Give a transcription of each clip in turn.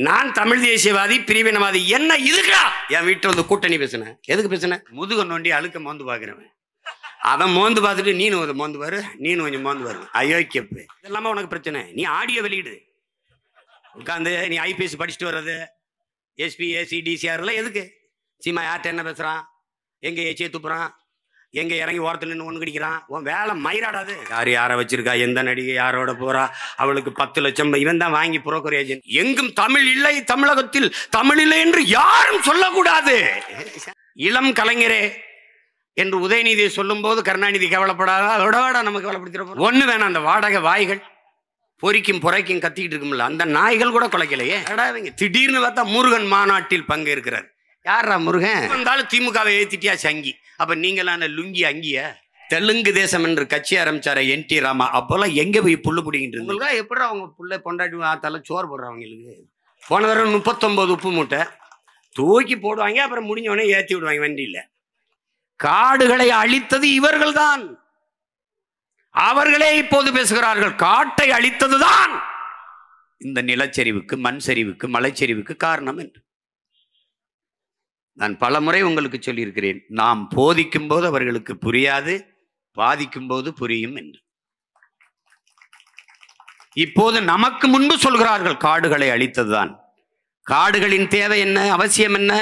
நான் தமிழ் தேசியவாதி பிரிவினவாதி என்ன இதுக்கா என் வீட்டில் வந்து கூட்டணி பேசுனேன். எதுக்கு பேசுனேன்? முதுக நோண்டி அழுக்க மோந்து பார்க்குறவன் அவன் மோந்து பார்த்துட்டு நீனும் அதை மோந்து பாரு, நீனும் கொஞ்சம் மோந்து பாரு. அயோக்கியப்பு இதெல்லாம உனக்கு பிரச்சனை. நீ ஆடியோ வெளியிடு உட்காந்து, நீ ஐபிஎஸ் படிச்சுட்டு வர்றது, எஸ்பி ஏசி டிசிஆர்லாம் எதுக்கு? சீமா யார்கிட்ட என்ன பேசுறான், எங்க ஏச்சியை துப்புறான், எங்க இறங்கி ஓரத்தில் நின்று ஒன்று கடிக்கிறான். உன் வேலை மயிராடாது. யார் யாரை வச்சிருக்கா, எந்த நடிகை யாரோட போறா, அவளுக்கு 10 லட்சம் இவன் தான் வாங்கி புரோக்கர் ஏஜென்ட். எங்கும் தமிழ் இல்லை, தமிழகத்தில் தமிழ் இல்லை என்று யாரும் சொல்லக்கூடாது. இளம் கலைஞரே என்று உதயநிதியை சொல்லும் போது கருணாநிதி கவலைப்படாத, அதோட வாடா நம்ம கவலைப்படுத்திட ஒண்ணு வேணாம். அந்த வாடகை வாய்கள் பொறிக்கும் புரைக்கும் கத்திக்கிட்டு இருக்கும்ல, அந்த நாய்கள் கூட குலைக்கலையே. திடீர்னு பார்த்தா முருகன் மாநாட்டில் பங்கேற்கிறார். யாரா முருகன்? வந்தாலும் திமுகவை ஏத்திட்டியா சங்கி. அப்ப நீங்களாம் லுங்கி அங்கிய தெலுங்கு தேசம் என்று கட்சி ஆரம்பிச்சார NT ராமா, அப்போல்லாம் எங்க போய் புல்லு பிடிக்கிட்டு இருந்தா எப்படி அவங்க புள்ள பொண்டாட்டி ஆத்தால சோறு போடுறவங்களுக்கு? போன தடவை 39 உப்பு மூட்டை தூக்கி போடுவாங்க, அப்புறம் முடிஞ்சவொடனே ஏற்றி விடுவாங்க வண்டியில. காடுகளை அழித்தது இவர்கள்தான். அவர்களே இப்போது பேசுகிறார்கள் காட்டை அழித்ததுதான் இந்த நிலச்சரிவுக்கு, மண் சரிவுக்கு, மலைச்சரிவுக்கு காரணம் என்று. நான் பலமுறை உங்களுக்கு சொல்லியிருக்கிறேன், நாம் போதிக்கும் போது அவர்களுக்கு புரியாது, பாதிக்கும் போது புரியும் என்று. இப்போது நமக்கு முன்பு சொல்கிறார்கள் காடுகளை அழித்ததுதான். காடுகளின் தேவை என்ன, அவசியம் என்ன?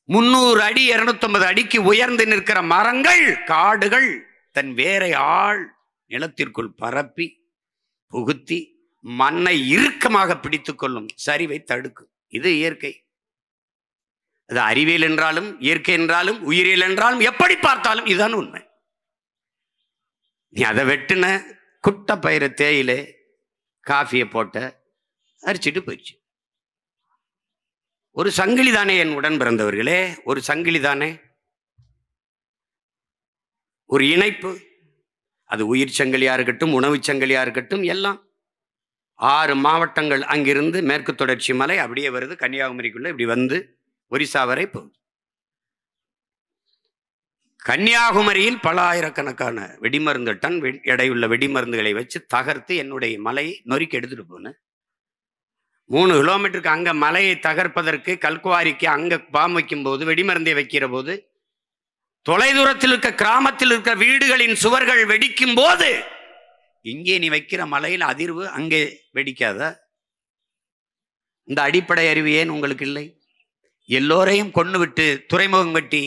300 அடி 250 அடிக்கு உயர்ந்து நிற்கிற மரங்கள், காடுகள் தன் வேரை ஆள் நிலத்திற்குள் பரப்பி புகுத்தி மண்ணை இறுக்கமாக பிடித்துக் கொள்ளும், சரிவை தடுக்கும். இது இயற்கை. அது அறிவியல் என்றாலும் இயற்கை என்றாலும் உயிரியல் என்றாலும் எப்படி பார்த்தாலும் இதுதான் உண்மை. நீ அதை வெட்டுன, குட்டை பயிர தேயில காஃபியை போட்ட, அரிச்சிட்டு போயிடுச்சு. ஒரு சங்கிலி தானே என் உடன் பிறந்தவர்களே, ஒரு சங்கிலி தானே, ஒரு இணைப்பு. அது உயிர் சங்கிலியா இருக்கட்டும், உணவு சங்கிலியா இருக்கட்டும், எல்லாம் 6 மாவட்டங்கள் அங்கிருந்து மேற்கு தொடர்ச்சி மலை அப்படியே வருது, கன்னியாகுமரிக்குள்ள இப்படி வந்து ஒரிசா வரை போகுது. கன்னியாகுமரியில் பல ஆயிரக்கணக்கான வெடிமருந்து டன் எடையுள்ள வெடிமருந்துகளை வச்சு தகர்த்து என்னுடைய மலையை நொறுக்கி எடுத்துட்டு போனேன். 3 கிலோமீட்டருக்கு அங்க மலையை தகர்ப்பதற்கு, கல்குவாரிக்கு அங்க பாம் வைக்கும் போது, வெடிமருந்தை வைக்கிற போது, தொலைதூரத்தில் இருக்க கிராமத்தில் இருக்க வீடுகளின் சுவர்கள் வெடிக்கும் போது, இங்கே நீ வைக்கிற மலையில் அதிர்வு அங்கே வெடிக்காத? இந்த அடிப்படை அறிவு ஏன் உங்களுக்கு இல்லை? எல்லோரையும் கொண்டு விட்டு துறைமுகம் கட்டி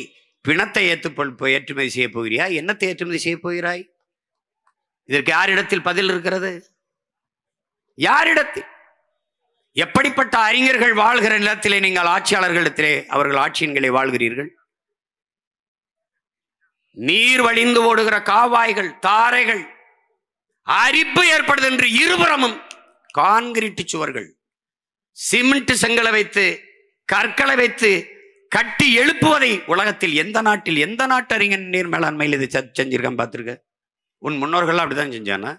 பிணத்தை ஏற்றுமதி செய்ய போகிறியா? என்னத்தை ஏற்றுமதி செய்ய போகிறாய்? இதற்கு யாரிடத்தில் பதில் இருக்கிறது? யாரிடத்தில்? எப்படிப்பட்ட அறிஞர்கள் வாழ்கிற நிலத்திலே நீங்கள் ஆட்சியாளர்களிடத்திலே அவர்கள் ஆட்சியின்களை வாழ்கிறீர்கள்? நீர் வழிந்து ஓடுகிற காவாய்கள், தாரைகள், அரிப்பு ஏற்படுது என்று இருபுறமும் கான்கிரீட் சுவர்கள், சிமெண்ட் செங்கலை வைத்து கற்களை வைத்து கட்டி எழுப்புவதை உலகத்தில் எந்த நாட்டில், எந்த நாட்டு அறிஞர் நீர் மேலாண்மையில் இதை செஞ்சிருக்கான் பார்த்துருக்க? உன் முன்னோர்கள் அப்படிதான் செஞ்சானா?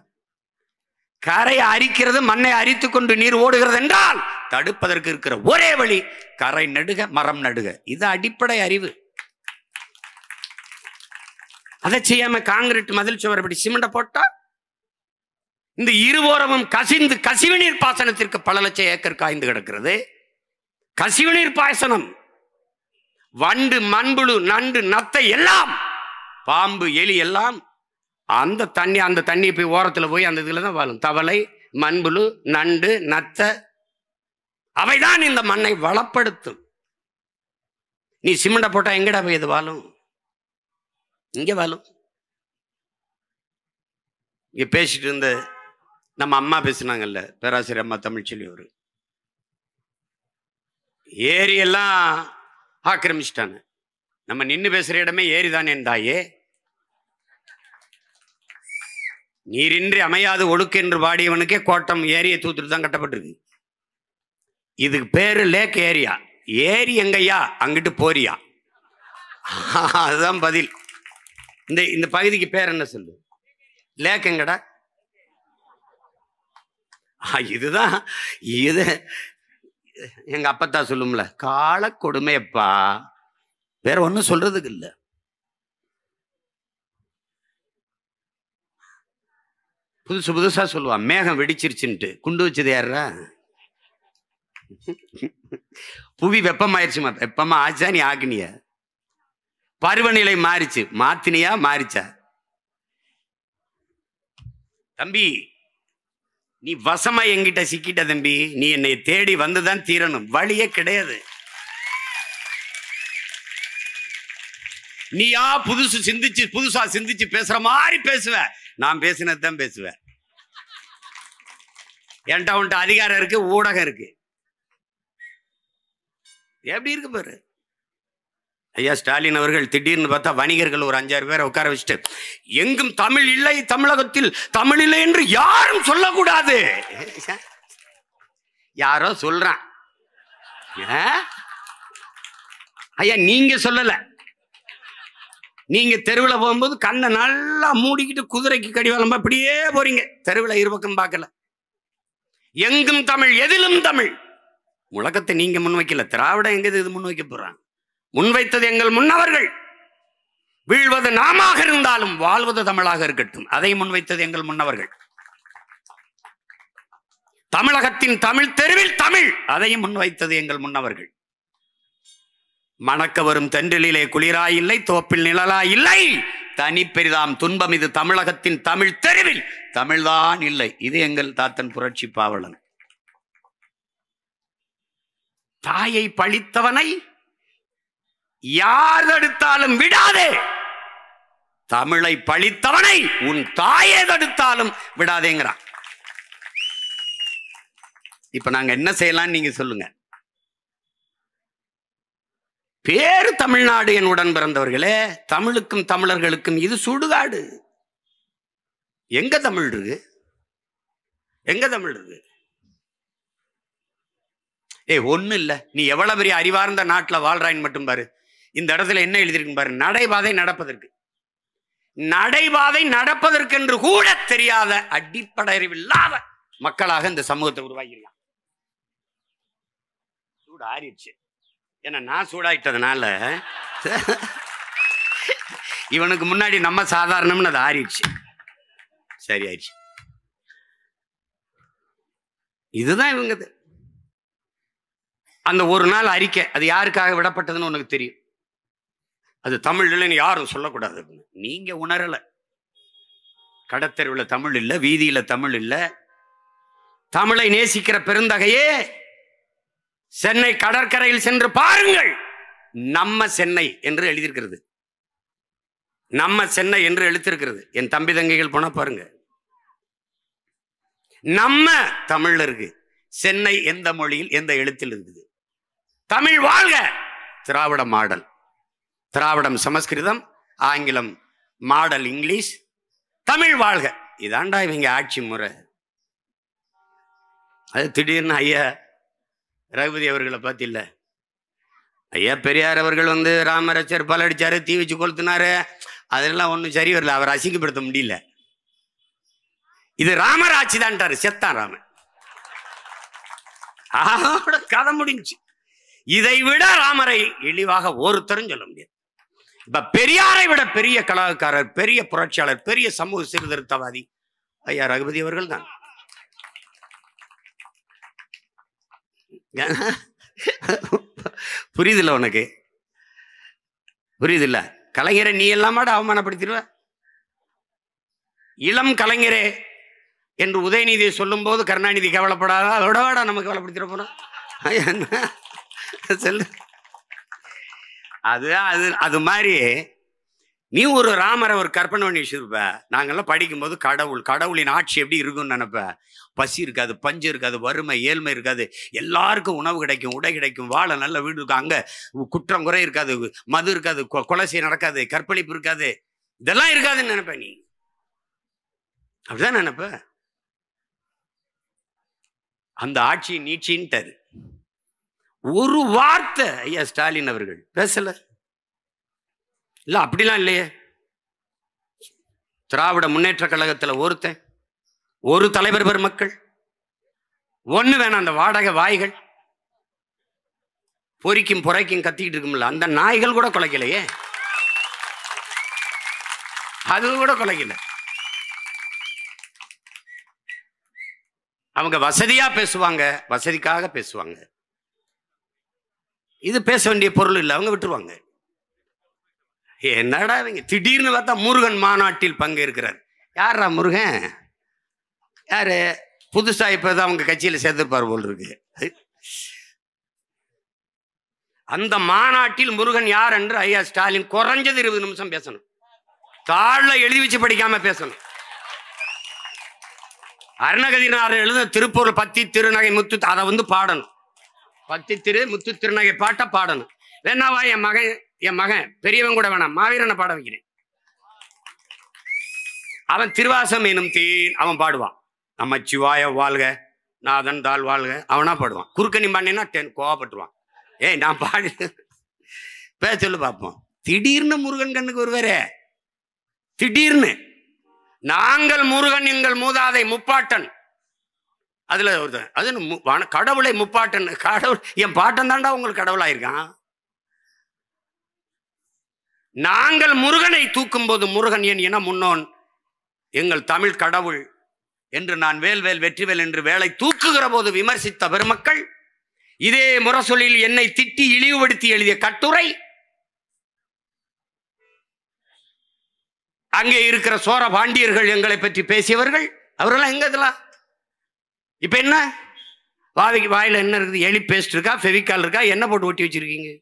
கரையை அரிக்கிறது, மண்ணை அரித்து கொண்டு நீர் ஓடுகிறது என்றால் தடுப்பதற்கு இருக்கிற ஒரே வழி கரை நடுக, மரம் நடுக. இது அடிப்படை அறிவு. அதை செய்யாம காங்கிரீட் மதில் சுவர் இப்படி சிமெண்ட போட்டா இந்த இருவோரமும் கசிந்து கசிவுநீர் பாசனத்திற்கு பல லட்சம் ஏக்கர் காய்ந்து கிடக்கிறது. கசிவுநீர் பாசனம், வண்டு, மண்புழு, நண்டு, நத்தை எல்லாம், பாம்பு, எலி எல்லாம் அந்த தண்ணி போய் ஓரத்தில் போய் அந்த இதுல தான் வாழும். தவளை, மண்புழு, நண்டு, நத்தை, அவைதான் இந்த மண்ணை வளப்படுத்தும். நீ சிமெண்ட போட்டா எங்கடா போய் இது வாழும்? இங்க வாழும். இங்க பேசிட்டு இருந்த நம்ம அம்மா பேசினாங்கல்ல, பேராசிரியர் அம்மா தமிழ்ச்செல்வி, ஒரு ஏரியெல்லாம் ஆக்கிரமிச்சிட்டாங்க. நம்ம நின்று பேசுற இடமே ஏரிதானே தாயே. நீரின்றி அமையாது ஒழுக்கு என்று பாடியவனுக்கே கோட்டம் ஏரியை தூத்துட்டு தான் கட்டப்பட்டிருக்கு. இதுக்கு பேரு லேக் ஏரியா. ஏரி எங்கய்யா? அங்கிட்டு போறியா? அதுதான் பதில். இந்த பகுதிக்கு பேர் என்ன சொல்லு? லேக் எங்கடா? இதுதான். இது எங்க அப்பத்தா சொல்லும்ல, கால கொடுமையப்பா, வேற ஒன்னும் சொல்றதுக்கு இல்லை. புதுசா சொல்லுவான், மேகம் வெடிச்சிருச்சுன்ட்டு. குண்டு வச்சது யாரா? புவி வெப்பமாயிருச்சுமா. வெப்பமா ஆச்சா நீ ஆக்குனிய? பருவநிலை மாறிச்சு, மாத்தினியா மாறிச்சா? தம்பி நீ வசமா என்கிட்ட சிக்கிட்ட தம்பி. நீ என்னை தேடி வந்துதான் தீரணும், வழியே கிடையாது. நீயா புதுசா சிந்திச்சு பேசுற மாதிரி பேசுவ. நான் பேசினதுதான் பேசுவேன். என்கிட்ட உன்ட்ட அதிகாரம் இருக்கு, ஊடகம் இருக்கு. எப்படி இருக்கு பாரு. ஐயா ஸ்டாலின் அவர்கள் திடீர்னு பார்த்தா வணிகர்கள் ஒரு 5-6 பேரை உட்கார வச்சுட்டு, எங்கும் தமிழ் இல்லை, தமிழகத்தில் தமிழ் இல்லை என்று யாரும் சொல்லக்கூடாது. யாரோ சொல்றான். ஐயா நீங்க சொல்லல. நீங்க தெருவில் போகும்போது கண்ணை நல்லா மூடிக்கிட்டு குதிரைக்கு கடிவாளம் அப்படியே போறீங்க. தெருவில் இருபக்கம் பார்க்கல. எங்கும் தமிழ், எதிலும் தமிழ் முழக்கத்தை நீங்க முன்வைக்கல. திராவிடம் எங்க இது முன்வைக்க போறான்? முன்வைத்தது எங்கள் முன்னவர்கள். வீழ்வது நாமாக இருந்தாலும் வாழ்வது தமிழாக இருக்கட்டும், அதை முன்வைத்தது எங்கள் முன்னவர்கள். தமிழகத்தின் தமிழ் தெருவில் தமிழ், அதையும் முன்வைத்தது எங்கள் முன்னவர்கள். மணக்க வரும் தென்றலிலே குளிராயில்லை, தோப்பில் நிழலாயில்லை, தனி பெரிதாம் துன்பம் இது தமிழகத்தின் தமிழ் தெருவில் தமிழ்தான் இல்லை. இது எங்கள் தாத்தன் புரட்சி பாவலன். தாயை பழித்தவனை யார் தடுத்தாலும் விடாதே, தமிழை பழித்தவனை உன் தாயே தடுத்தாலும் விடாதேங்கிறான். இப்ப நாங்க என்ன செய்யலாம் நீங்க சொல்லுங்க. பேரு தமிழ்நாடு என் உடன் பிறந்தவர்களே, தமிழுக்கும் தமிழர்களுக்கும் இது சுடுகாடு. எங்க தமிழ் இருக்கு? எங்க தமிழ் இருக்கு? ஒண்ணு இல்ல. நீ எவ்வளவு பெரிய அறிவார்ந்த நாட்டுல வாழ்றாயின்னு மட்டும் பாரு. இந்த இடத்துல என்ன எழுதியிருக்கு பாரு, நடைபாதை நடப்பதற்கு. நடைபாதை நடப்பதற்கென்று கூட தெரியாத அடிப்படை அறிவில்லாத மக்களாக இந்த சமூகத்தை உருவாகிருக்கான். சூடு ஆறிடுச்சு. ஏன்னா நான் சூடாயிட்டதுனால இவனுக்கு முன்னாடி நம்ம சாதாரணம்னு அது ஆறிடுச்சு. சரி ஆயிடுச்சு. இதுதான் இவங்க. அந்த ஒரு நாள் அறிக்கை அது யாருக்காக விடப்பட்டதுன்னு உனக்கு தெரியும். அது தமிழ் இல்லைன்னு யாரும் சொல்லக்கூடாது. நீங்க உணரல. கடத்தெருவில் தமிழ் இல்லை, வீதியில தமிழ் இல்லை. தமிழை நேசிக்கிற பெருந்தகையே, சென்னை கடற்கரையில் சென்று பாருங்கள். நம்ம சென்னை என்று எழுதியிருக்கிறது. நம்ம சென்னை என்று எழுத்திருக்கிறது. என் தம்பி தங்கைகள் போனா பாருங்க. நம்ம தமிழ்ல இருக்கு. சென்னை எந்த மொழியில் எந்த எழுத்தில் இருக்குது? தமிழ் வாழ்க. திராவிட மாடல். திராவிடம் சமஸ்கிருதம், ஆங்கிலம் மாடல் இங்கிலீஷ், தமிழ் வாழ்க. இதாண்டா இவங்க ஆட்சி முறை. அது திடீர்னு ஐயா ரகுபதி அவர்களை பார்த்தில்ல, ஐயா பெரியார் அவர்கள் ராமரச்சர் பலடிச்சாரு, தீ வச்சு கொளுத்தினாரு, அதெல்லாம் ஒன்றும் சரி வரல. அவர் அசிங்கப்படுத்த முடியல. இது ராமர் ஆட்சி தான்ட்டாரு. செத்தான் ராமன். கதை முடிஞ்சு. இதை விட ராமரை இழிவாக ஒருத்தரும் சொல்ல முடியாது. இப்ப பெரியாரை விட பெரிய கலாக்காரர், பெரிய புரட்சியாளர், பெரிய சமூக சீர்திருத்தவாதி ஐயா ரகுபதி அவர்கள் தான். புரியுதில்ல உனக்கு? புரியுதில்ல? கலைஞரை நீ எல்லாமாட அவமானப்படுத்திடுவ. இளம் கலைஞரே என்று உதயநிதியை சொல்லும் போது கருணாநிதி கவலைப்படாத, அதோட வாடா நம்ம கவலைப்படுத்திட போறோம். சொல்லு. அது மாதிரி நீ ஒரு ராமரை ஒரு கற்பனை பண்ணி வச்சிருப்ப. நாங்கெல்லாம் படிக்கும்போது கடவுளின் ஆட்சி எப்படி இருக்கும்னு நினைப்ப. பசி இருக்காது, பஞ்சு இருக்காது, வறுமை ஏழ்மை இருக்காது, எல்லாருக்கும் உணவு கிடைக்கும், உடை கிடைக்கும், வாழ நல்ல வீடு இருக்கும், அங்க குற்றம் குறை இருக்காது, மது இருக்காது, கொலைசை நடக்காது, கற்பழிப்பு இருக்காது, இதெல்லாம் இருக்காதுன்னு நினைப்ப. நீ அப்படிதான் நினைப்ப. அந்த ஆட்சி நீட்சின்ட்டாரு. ஒரு வார்த்தை ஐயா ஸ்டாலின் அவர்கள் பேசல. இல்ல அப்படிலாம் இல்லையே. திராவிட முன்னேற்ற கழகத்துல ஒருத்தன், ஒரு தலைவர் பெருமக்கள் ஒண்ணு வேணாம். அந்த வாடகை வாய்கள் பொறிக்கும் புறைக்கும் கத்திக்கிட்டு இருக்கும்ல, அந்த நாய்கள் கூட கொலைக்கலையே. அது கூட கொலைக்கல. அவங்க வசதியா பேசுவாங்க, வசதிக்காக பேசுவாங்க. இது பேச வேண்டிய பொருள் இல்லை, அவங்க விட்டுருவாங்க. என்னடா இவங்க திடீர்னு பார்த்தா முருகன் மாநாட்டில் பங்கேற்கிறார். யாரா முருகன்? யாரு? புதுசா இப்பதான் அவங்க கட்சியில சேர்த்திருப்பார் போல் இருக்கு. அந்த மாநாட்டில் முருகன் யார் என்று ஐயா ஸ்டாலின் குறைஞ்சது 20 நிமிஷம் பேசணும். தாழ எழுதி வச்சு படிக்காம பேசணும். அருணகிரிநாதர் எழுத திருப்பூர் பத்தி திருநகை முத்து அதை பாடணும். பத்தி முத்து திருநகை பாட்ட பாடணும். வேணாவா என் மகன் பெரியவன் கூட வேணாம், மாவீரனை பாட வைக்கிறேன். அவன் திருவாசம் எனும் தீன் அவன் பாடுவான். நமச்சிவாய வாழ்க நாதன் தாழ் வாழ்க அவனா பாடுவான். குறுக்கணி பாண்டினா கோவப்பட்டுருவான். ஏய் நான் பாடு பேச சொல்லு பார்ப்போம். திடீர்னு முருகன் கண்ணுக்கு ஒருவரே, திடீர்னு நாங்கள் முருகன் எங்கள் மூதாதை முப்பாட்டன், அதுல அது கடவுளை முப்பாட்டன். கடவுள் என் பாட்டன் தாண்டா உங்களுக்கு கடவுளாயிருக்கான். நாங்கள் முருகனை தூக்கும் போது முருகன் என் இன முன்னோன் எங்கள் தமிழ் கடவுள் என்று நான் வேல்வேல் வெற்றிவேல் என்று வேலை தூக்குகிற போது விமர்சித்த பெருமக்கள் இதே முரசொலியில் என்னை திட்டி இழிவுபடுத்தி எழுதிய கட்டுரை, அங்கே இருக்கிற சோர பாண்டியர்கள் எங்களை பற்றி பேசியவர்கள், அவரெல்லாம் எங்க இதெல்லாம்? இப்ப என்ன வாயில என்ன இருக்குது? எலி பேஸ்ட் இருக்கா, ஃபெவிகால் இருக்கா, என்ன போட்டு ஒட்டி வச்சிருக்கீங்க?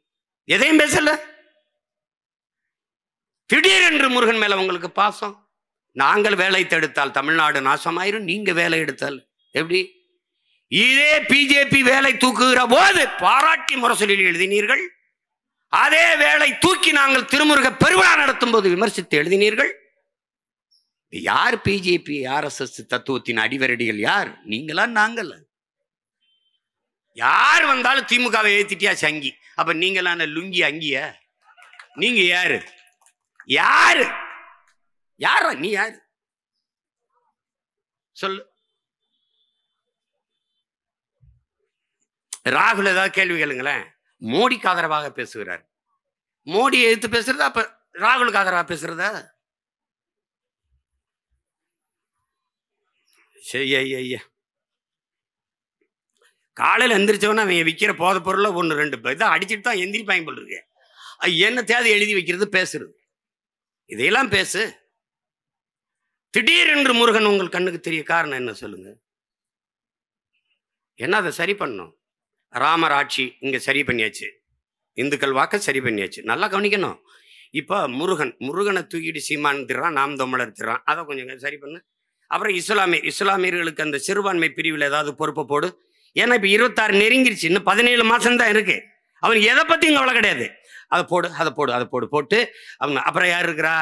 எதையும் பேசல. திடீரென்று முருகன் மேல உங்களுக்கு பாசம். நாங்கள் வேலை தடுத்தால் தமிழ்நாடு நாசமாயிரும், நீங்க வேலை எடுத்தால் எப்படி? இதே பிஜேபி வேலை தூக்குகிற போது பாராட்டி முரசொலியில் எழுதினீர்கள். அதே வேலை தூக்கி நாங்கள் திருமுருக பெருவிழா நடத்தும் போது விமர்சித்து எழுதினீர்கள். யார் பிஜேபி RSS தத்துவத்தின் அடிவரடிகள்? யார்? நீங்களா நாங்கள்? யார் வந்தாலும் திமுகவை ஏத்திட்டியா சங்கி. அப்ப நீங்களான லுங்கி அங்கிய? நீங்க யாரு? யாரு? யாரா நீ? யாரு சொல்லு. ராகுல் ஏதாவது கேள்வி கேளுங்களேன். மோடிக்கு ஆதரவாக பேசுகிறார். மோடியை எதிர்த்து பேசுறதா அப்ப ராகுலுக்கு ஆதரவாக பேசுறதா? சரி ஐயா, காலையில் எந்திரிச்சவனா அவன் விற்கிற போத பொருளை 1-2 இதை அடிச்சுட்டு தான் எந்திரிப்பாங்க போல் இருக்கு. என்ன தேவை எழுதி வைக்கிறது, பேசுறது, இதையெல்லாம் பேசு. திடீரென்று முருகன் உங்கள் கண்ணுக்கு தெரிய காரணம் என்ன சொல்லுங்க? என்ன அதை சரி பண்ணணும். ராமர் ஆட்சி இங்க சரி பண்ணியாச்சு, இந்துக்கள் வாக்க சரி பண்ணியாச்சு. நல்லா கவனிக்கணும். இப்போ முருகனை தூக்கிட்டு சீமான் திடுறான், நாம் தமிழர் திடுறான். அதை கொஞ்சம் சரி பண்ணு. அப்புறம் இஸ்லாமியர்களுக்கு அந்த சிறுபான்மை பிரிவில் ஏதாவது பொறுப்பை போடு. ஏன்னா இப்போ 26 நெருங்கிருச்சு, இன்னும் 17 மாசம் தான் இருக்கு. அவனுக்கு எதை பத்தியும் கவலை கிடையாது. அதை போடு போட்டு அவங்க. அப்புறம் யார் இருக்கிறா?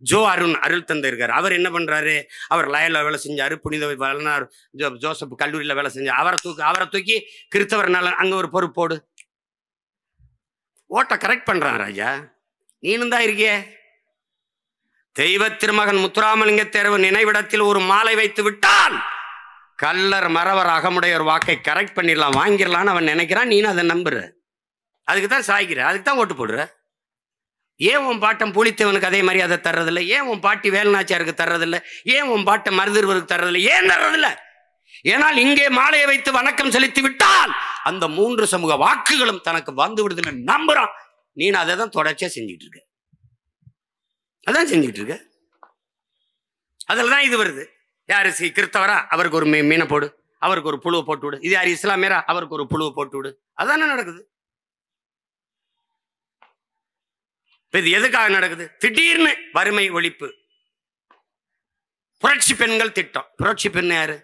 ஜோ அருள் தந்தை இருக்காரு. அவர் என்ன பண்றாரு? அவர் லயல்ல வேலை செஞ்சாரு, புனித வளனார் ஜோசப் கல்லூரியில வேலை செஞ்சார். அவரை தூக்கி கிறிஸ்தவர் நலன் அங்க ஒரு பொறுப்பு போடு. ஓட்ட கரெக்ட் பண்றான் ராஜா. நீனும் தான் இருக்கியே. தெய்வ திருமகன் முத்துராமலிங்க தேர்வு நினைவிடத்தில் ஒரு மாலை வைத்து விட்டால் கல்லர் மறவர் அகமுடையோர் வாக்கை கரெக்ட் பண்ணிடலாம், வாங்கிடலான்னு அவன் நினைக்கிறான். நீனும் அதை நம்புற, அதுக்கு தான் சாய்க்கிற, அதுக்கு தான் ஓட்டு போடுற. ஏன் உன் பாட்டம் புலித்தேவனுக்கு அதே மாதிரி அதை தர்றதில்லை? ஏன் உன் பாட்டி வேலுநாச்சியாருக்கு தர்றதில்லை? ஏன் உன் பாட்டை மருதிருவருக்கு தர்றதில்லை? ஏன் தர்றதில்லை? ஏனால் இங்கே மாலையை வைத்து வணக்கம் செலுத்தி விட்டால் அந்த 3 சமூக வாக்குகளும் தனக்கு வந்து விடுதுன்னு நம்புறான். நீ அதை தான் தொடர்ச்சியா செஞ்சுட்டு இருக்க. அதான் செஞ்சுட்டு இருக்க. அதில் தான் இது வருது. யாரு கிறிஸ்தவரா? அவருக்கு ஒரு மீனை போடு, அவருக்கு ஒரு புழுவை போட்டு விடு. இது யார் இஸ்லாமியரா? அவருக்கு ஒரு புழுவை போட்டு விடு. அதானே நடக்குது. இது எதுக்காக நடக்குது? திடீர்னு வறுமை ஒழிப்பு, புரட்சி பெண்கள் திட்டம். புரட்சி பெண் யாரு?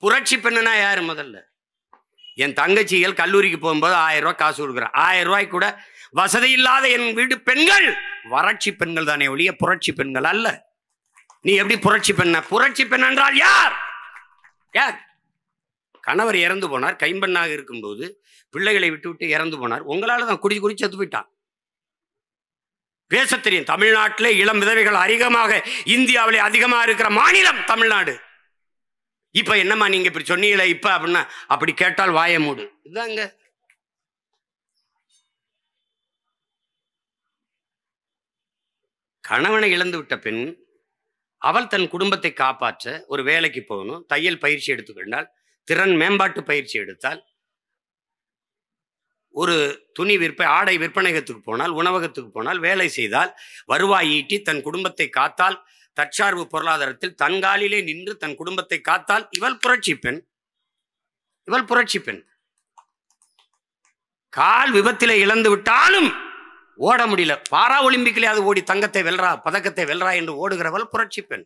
புரட்சி பெண்ணுனா யாரு? முதல்ல என் தங்கச்சிகள் கல்லூரிக்கு போகும்போது 1000 ரூபாய் காசு கொடுக்குறேன். 1000 ரூபாய்க்கு கூட வசதி இல்லாத என் வீட்டு பெண்கள் வறட்சி பெண்கள் தானே ஒழிய புரட்சி பெண்கள் அல்ல. நீ எப்படி புரட்சி பெண்ண? புரட்சி பெண் என்றால் யார்? யார்? கணவர் இறந்து போனார், கைம்பெண்ணாக இருக்கும்போது பிள்ளைகளை விட்டு விட்டு இறந்து போனார். உங்களால தான் குடிச்சு செத்து போயிட்டான். பேச தெரியும். தமிழ்நாட்டிலே இளம் விதவைகள் அதிகமாக, இந்தியாவிலே அதிகமாக இருக்கிற மாநிலம் தமிழ்நாடு. இப்ப என்னம்மா நீங்க இப்படி சொன்னீங்களே இப்ப அப்படின்னா, அப்படி கேட்டால் வாய மூடு. இதாங்க கணவனை இழந்து விட்ட பெண், அவள் தன் குடும்பத்தை காப்பாற்ற ஒரு வேலைக்கு போகணும், தையல் பயிற்சி எடுத்துக்கொண்டால், திறன் மேம்பாட்டு பயிற்சி எடுத்தால், ஒரு துணி ஆடை விற்பனையகத்துக்கு போனால், உணவகத்துக்கு போனால், வேலை செய்தால், வருவாய் ஈட்டி தன் குடும்பத்தை காத்தால், தற்சார்பு பொருளாதாரத்தில் தன்காலிலே நின்று தன் குடும்பத்தை காத்தால், இவள் புரட்சி பெண். இவள் புரட்சி பெண். கால் விபத்திலே இழந்து விட்டாலும் ஓட முடியல, பாரா ஒலிம்பிக்கிலே அது ஓடி தங்கத்தை வெல்றா, பதக்கத்தை வெல்றா என்று ஓடுகிறவள் புரட்சி பெண்.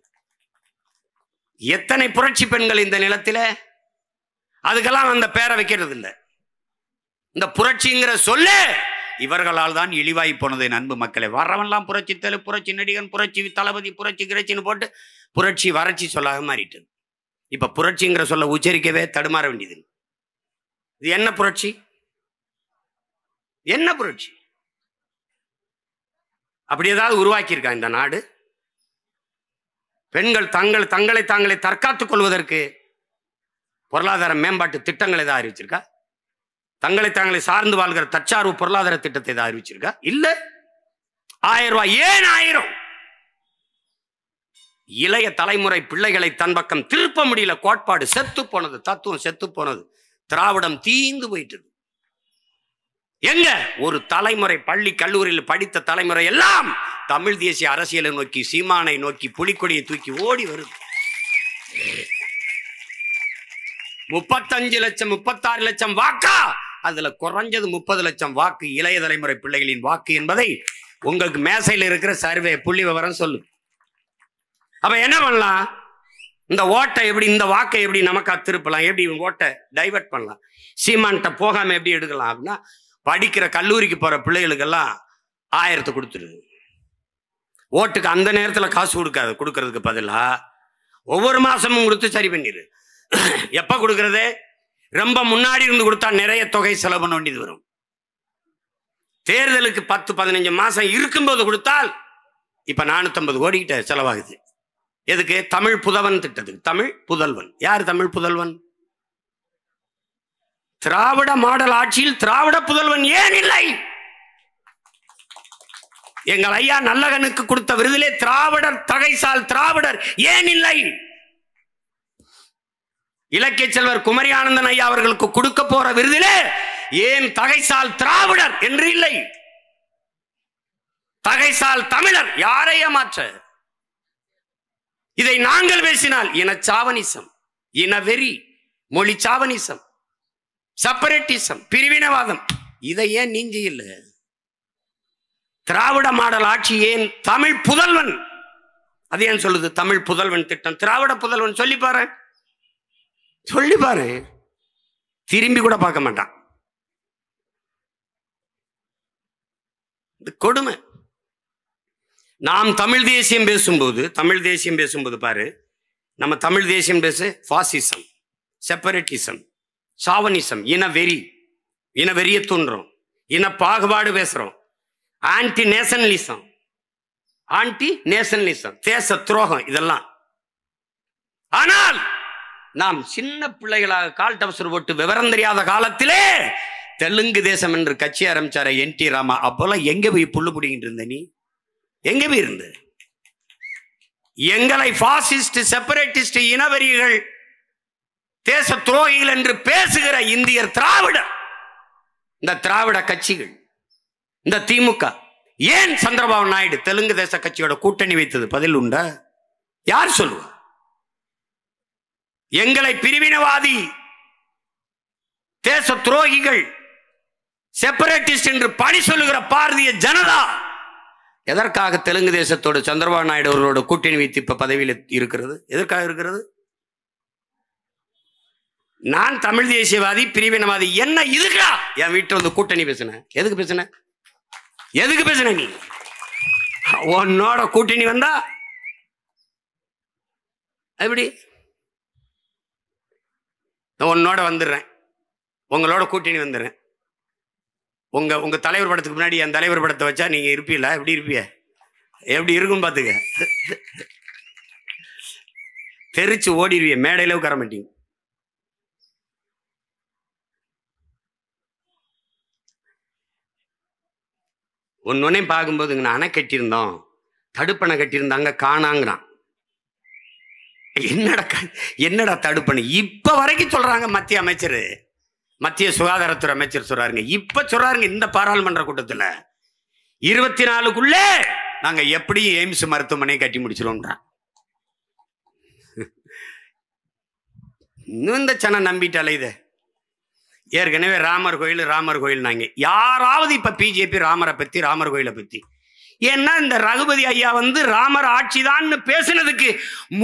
எத்தனை புரட்சி பெண்கள் இந்த நிலத்தில. அதுக்கெல்லாம் அந்த பேரை வைக்கிறது இல்லை. இந்த புரட்சிங்கிற சொல்ல இவர்களால் தான் இழிவாய் போனது. அன்பு மக்களை, வரவெல்லாம் புரட்சி தலை, புரட்சி நடிகன், புரட்சி தளபதி, புரட்சி கிரட்சின்னு போட்டு புரட்சி வறட்சி சொல்லாக மாறிட்டது. இப்ப புரட்சிங்கிற சொல்ல உச்சரிக்கவே தடுமாற வேண்டியது. இது என்ன புரட்சி? என்ன புரட்சி? அப்படி ஏதாவது உருவாக்கியிருக்கா இந்த நாடு? பெண்கள் தங்களை தாங்களே தற்காத்துக் கொள்வதற்கு பொருளாதார மேம்பாட்டு திட்டங்களை தான் அறிவிச்சிருக்கா? தங்களை தாங்களை சார்ந்து வாழ்கிற தற்சார்பு பொருளாதார திட்டத்தை தான் அறிவிச்சிருக்கா? இல்ல. 1000 ரூபாய், ஏன் 1000? இளைய தலைமுறை பிள்ளைகளை தன் பக்கம் திருப்ப முடியல. கோட்பாடு செத்து போனது, தத்துவம் செத்து போனது, திராவிடம் தீந்து போயிட்டது. எங்க ஒரு தலைமுறை பள்ளி கல்லூரியில் படித்த தலைமுறை எல்லாம் தமிழ் தேசிய அரசியலை நோக்கி, சீமானை நோக்கி, புலிக்கொடியை தூக்கி ஓடி வருது. 35 லட்சம் 36 லட்சம் வாக்கா? அதுல குறைஞ்சது 30 லட்சம் வாக்கு இளைய தலைமுறை பிள்ளைகளின் வாக்கு என்பதை உங்களுக்கு மேசையில் இருக்கிற சர்வே புள்ளி விவரம் சொல்லு. அப்ப என்ன பண்ணலாம்? இந்த ஓட்டை எப்படி, இந்த வாக்கை எப்படி நமக்கா திருப்பலாம்? எப்படி ஓட்டை டைவர்ட் பண்ணலாம்? சீமான்கிட்ட போகாம எப்படி எடுக்கலாம் அப்படின்னா, படிக்கிற கல்லூரிக்கு போற பிள்ளைகளுக்கெல்லாம் 1000 கொடுத்துரு. ஓட்டுக்கு அந்த நேரத்தில் காசு கொடுக்கறதுக்கு பதிலா ஒவ்வொரு மாசமும் கொடுத்து சரி பண்ணிடு. எப்ப கொடுக்கறது? ரொம்ப முன்னாடி இருந்து கொடுத்தா நிறைய தொகை செலவு பண்ண வேண்டியது வரும். தேர்தலுக்கு 10-15 மாசம் இருக்கும்போது கொடுத்தால் இப்ப 450 கோடி கிட்ட செலவாகுது. எதுக்கு? தமிழ் புதல்வன் திட்டத்துக்கு. தமிழ் புதல்வன் யார்? தமிழ் புதல்வன் திராவிட மாடல் ஆட்சியில் திராவிட புதல்வன் ஏன் இல்லை? எங்கள் ஐயா நல்லகனுக்கு கொடுத்த விருதிலே திராவிடர் தகைசால் திராவிடர் ஏன் இல்லை? இலக்கிய செல்வர் குமரி ஆனந்தன் ஐயா அவர்களுக்கு கொடுக்க போற விருதிலே ஏன் தகைசால் திராவிடர் என்று இல்லை? தகைசால் தமிழர் யாரை ஏமாற்ற? இதை நாங்கள் பேசினால் இனச்சாவனிசம், இனவெறி, மொழி சாவனிசம், செப்பரேட்டிசம், பிரிவினவாதம். இதை ஏன் நீங்க இல்ல? திராவிட மாடல் ஆட்சி ஏன்? தமிழ் புதல்வன் அது ஏன் சொல்லுது? தமிழ் புதல்வன் திட்டம், திராவிட புதல்வன். சொல்லி பாரு, சொல்லி பாரு. திரும்பி கூட பார்க்க மாட்டான். கொடுமை. நாம் தமிழ் தேசியம் பேசும்போது பாரு, நம்ம தமிழ் தேசியம் பேசு பாசிசம், செப்பரேட்டிசம், சாவனிசம், இனவெறிய தூண்டுறோம், இன பாகுபாடு பேசுறோம், ஆன்டி நேஷனலிசம், தேச துரோகம், இதெல்லாம். ஆனால் நாம் சின்ன பிள்ளைகளாக கால் டபசர் போட்டு விவரம் தெரியாத காலத்திலே தெலுங்கு தேசம் என்று கட்சி ஆரம்பிச்சார NT ராமா. அப்போல்லாம் எங்க போய் புல்லு பிடிங்கிட்டு இருந்த? நீ எங்க போய் இருந்த? எங்களை பாசிஸ்ட், செப்பரேட்டிஸ்ட், இனவெறிகள், தேச துரோகிகள் என்று பேசுகிற இந்தியர் திராவிடர். இந்த திராவிட கட்சிகள், இந்த திமுக ஏன் சந்திரபாபு நாயுடு தெலுங்கு தேச கட்சியோட கூட்டணி வைத்தது? பதில் உண்டா? யார் சொல்லுவா? எங்களை பிரிவினவாதி, தேச துரோகிகள், செப்பரேட்டிஸ்ட் என்று பணி சொல்லுகிற பாரதிய ஜனதா எதற்காக தெலுங்கு தேசத்தோடு சந்திரபாபு நாயுடு அவர்களோட கூட்டணி வைத்து இப்ப பதவியில் இருக்கிறது? எதற்காக இருக்கிறது? நான் தமிழ் தேசியவாதி, பிரிவினவாதி. என்ன இதுக்கா என் வீட்டில் வந்து கூட்டணி பேசின? எதுக்கு பேசின? நீ உன்னோட கூட்டணி வந்தா எப்படி? உன்னோட வந்துடுறேன், உங்களோட கூட்டணி வந்துடுறேன். உங்க தலைவர் படத்துக்கு முன்னாடி என் தலைவர் படத்தை வச்சா நீங்க இருப்பீங்களா? எப்படி இருப்பிய? எப்படி இருக்கும் பாத்துக்க. தெரிச்சு ஓடிடுவிய, மேடையில உட்கார மாட்டீங்க. ஒன்னொன்னே பார்க்கும்போது அணை கட்டியிருந்தோம், தடுப்பணை கட்டியிருந்தாங்க, காணாங்கிறான். என்னடா தடுப்பணை? இப்ப வரைக்கும் சொல்றாங்க மத்திய அமைச்சர். மத்திய சுகாதாரத்துறை அமைச்சர் சொல்றாருங்க. இப்ப சொல்றாருங்க இந்த பாராளுமன்ற கூட்டத்தில் 24க்குள்ள நாங்க எப்படி எய்ம்ஸ் மருத்துவமனை கட்டி முடிச்சிருவோம். இன்னும் இந்த சனம் நம்பிட்டாலே இதை. ஏற்கனவே ராமர் கோயில் நாங்க யாராவது இப்ப பிஜேபி ராமரை பத்தி ராமர் கோயிலை பத்தி, ஏன்னா இந்த ரகுபதி ஐயா ராமர் ஆட்சி தான் பேசினதுக்கு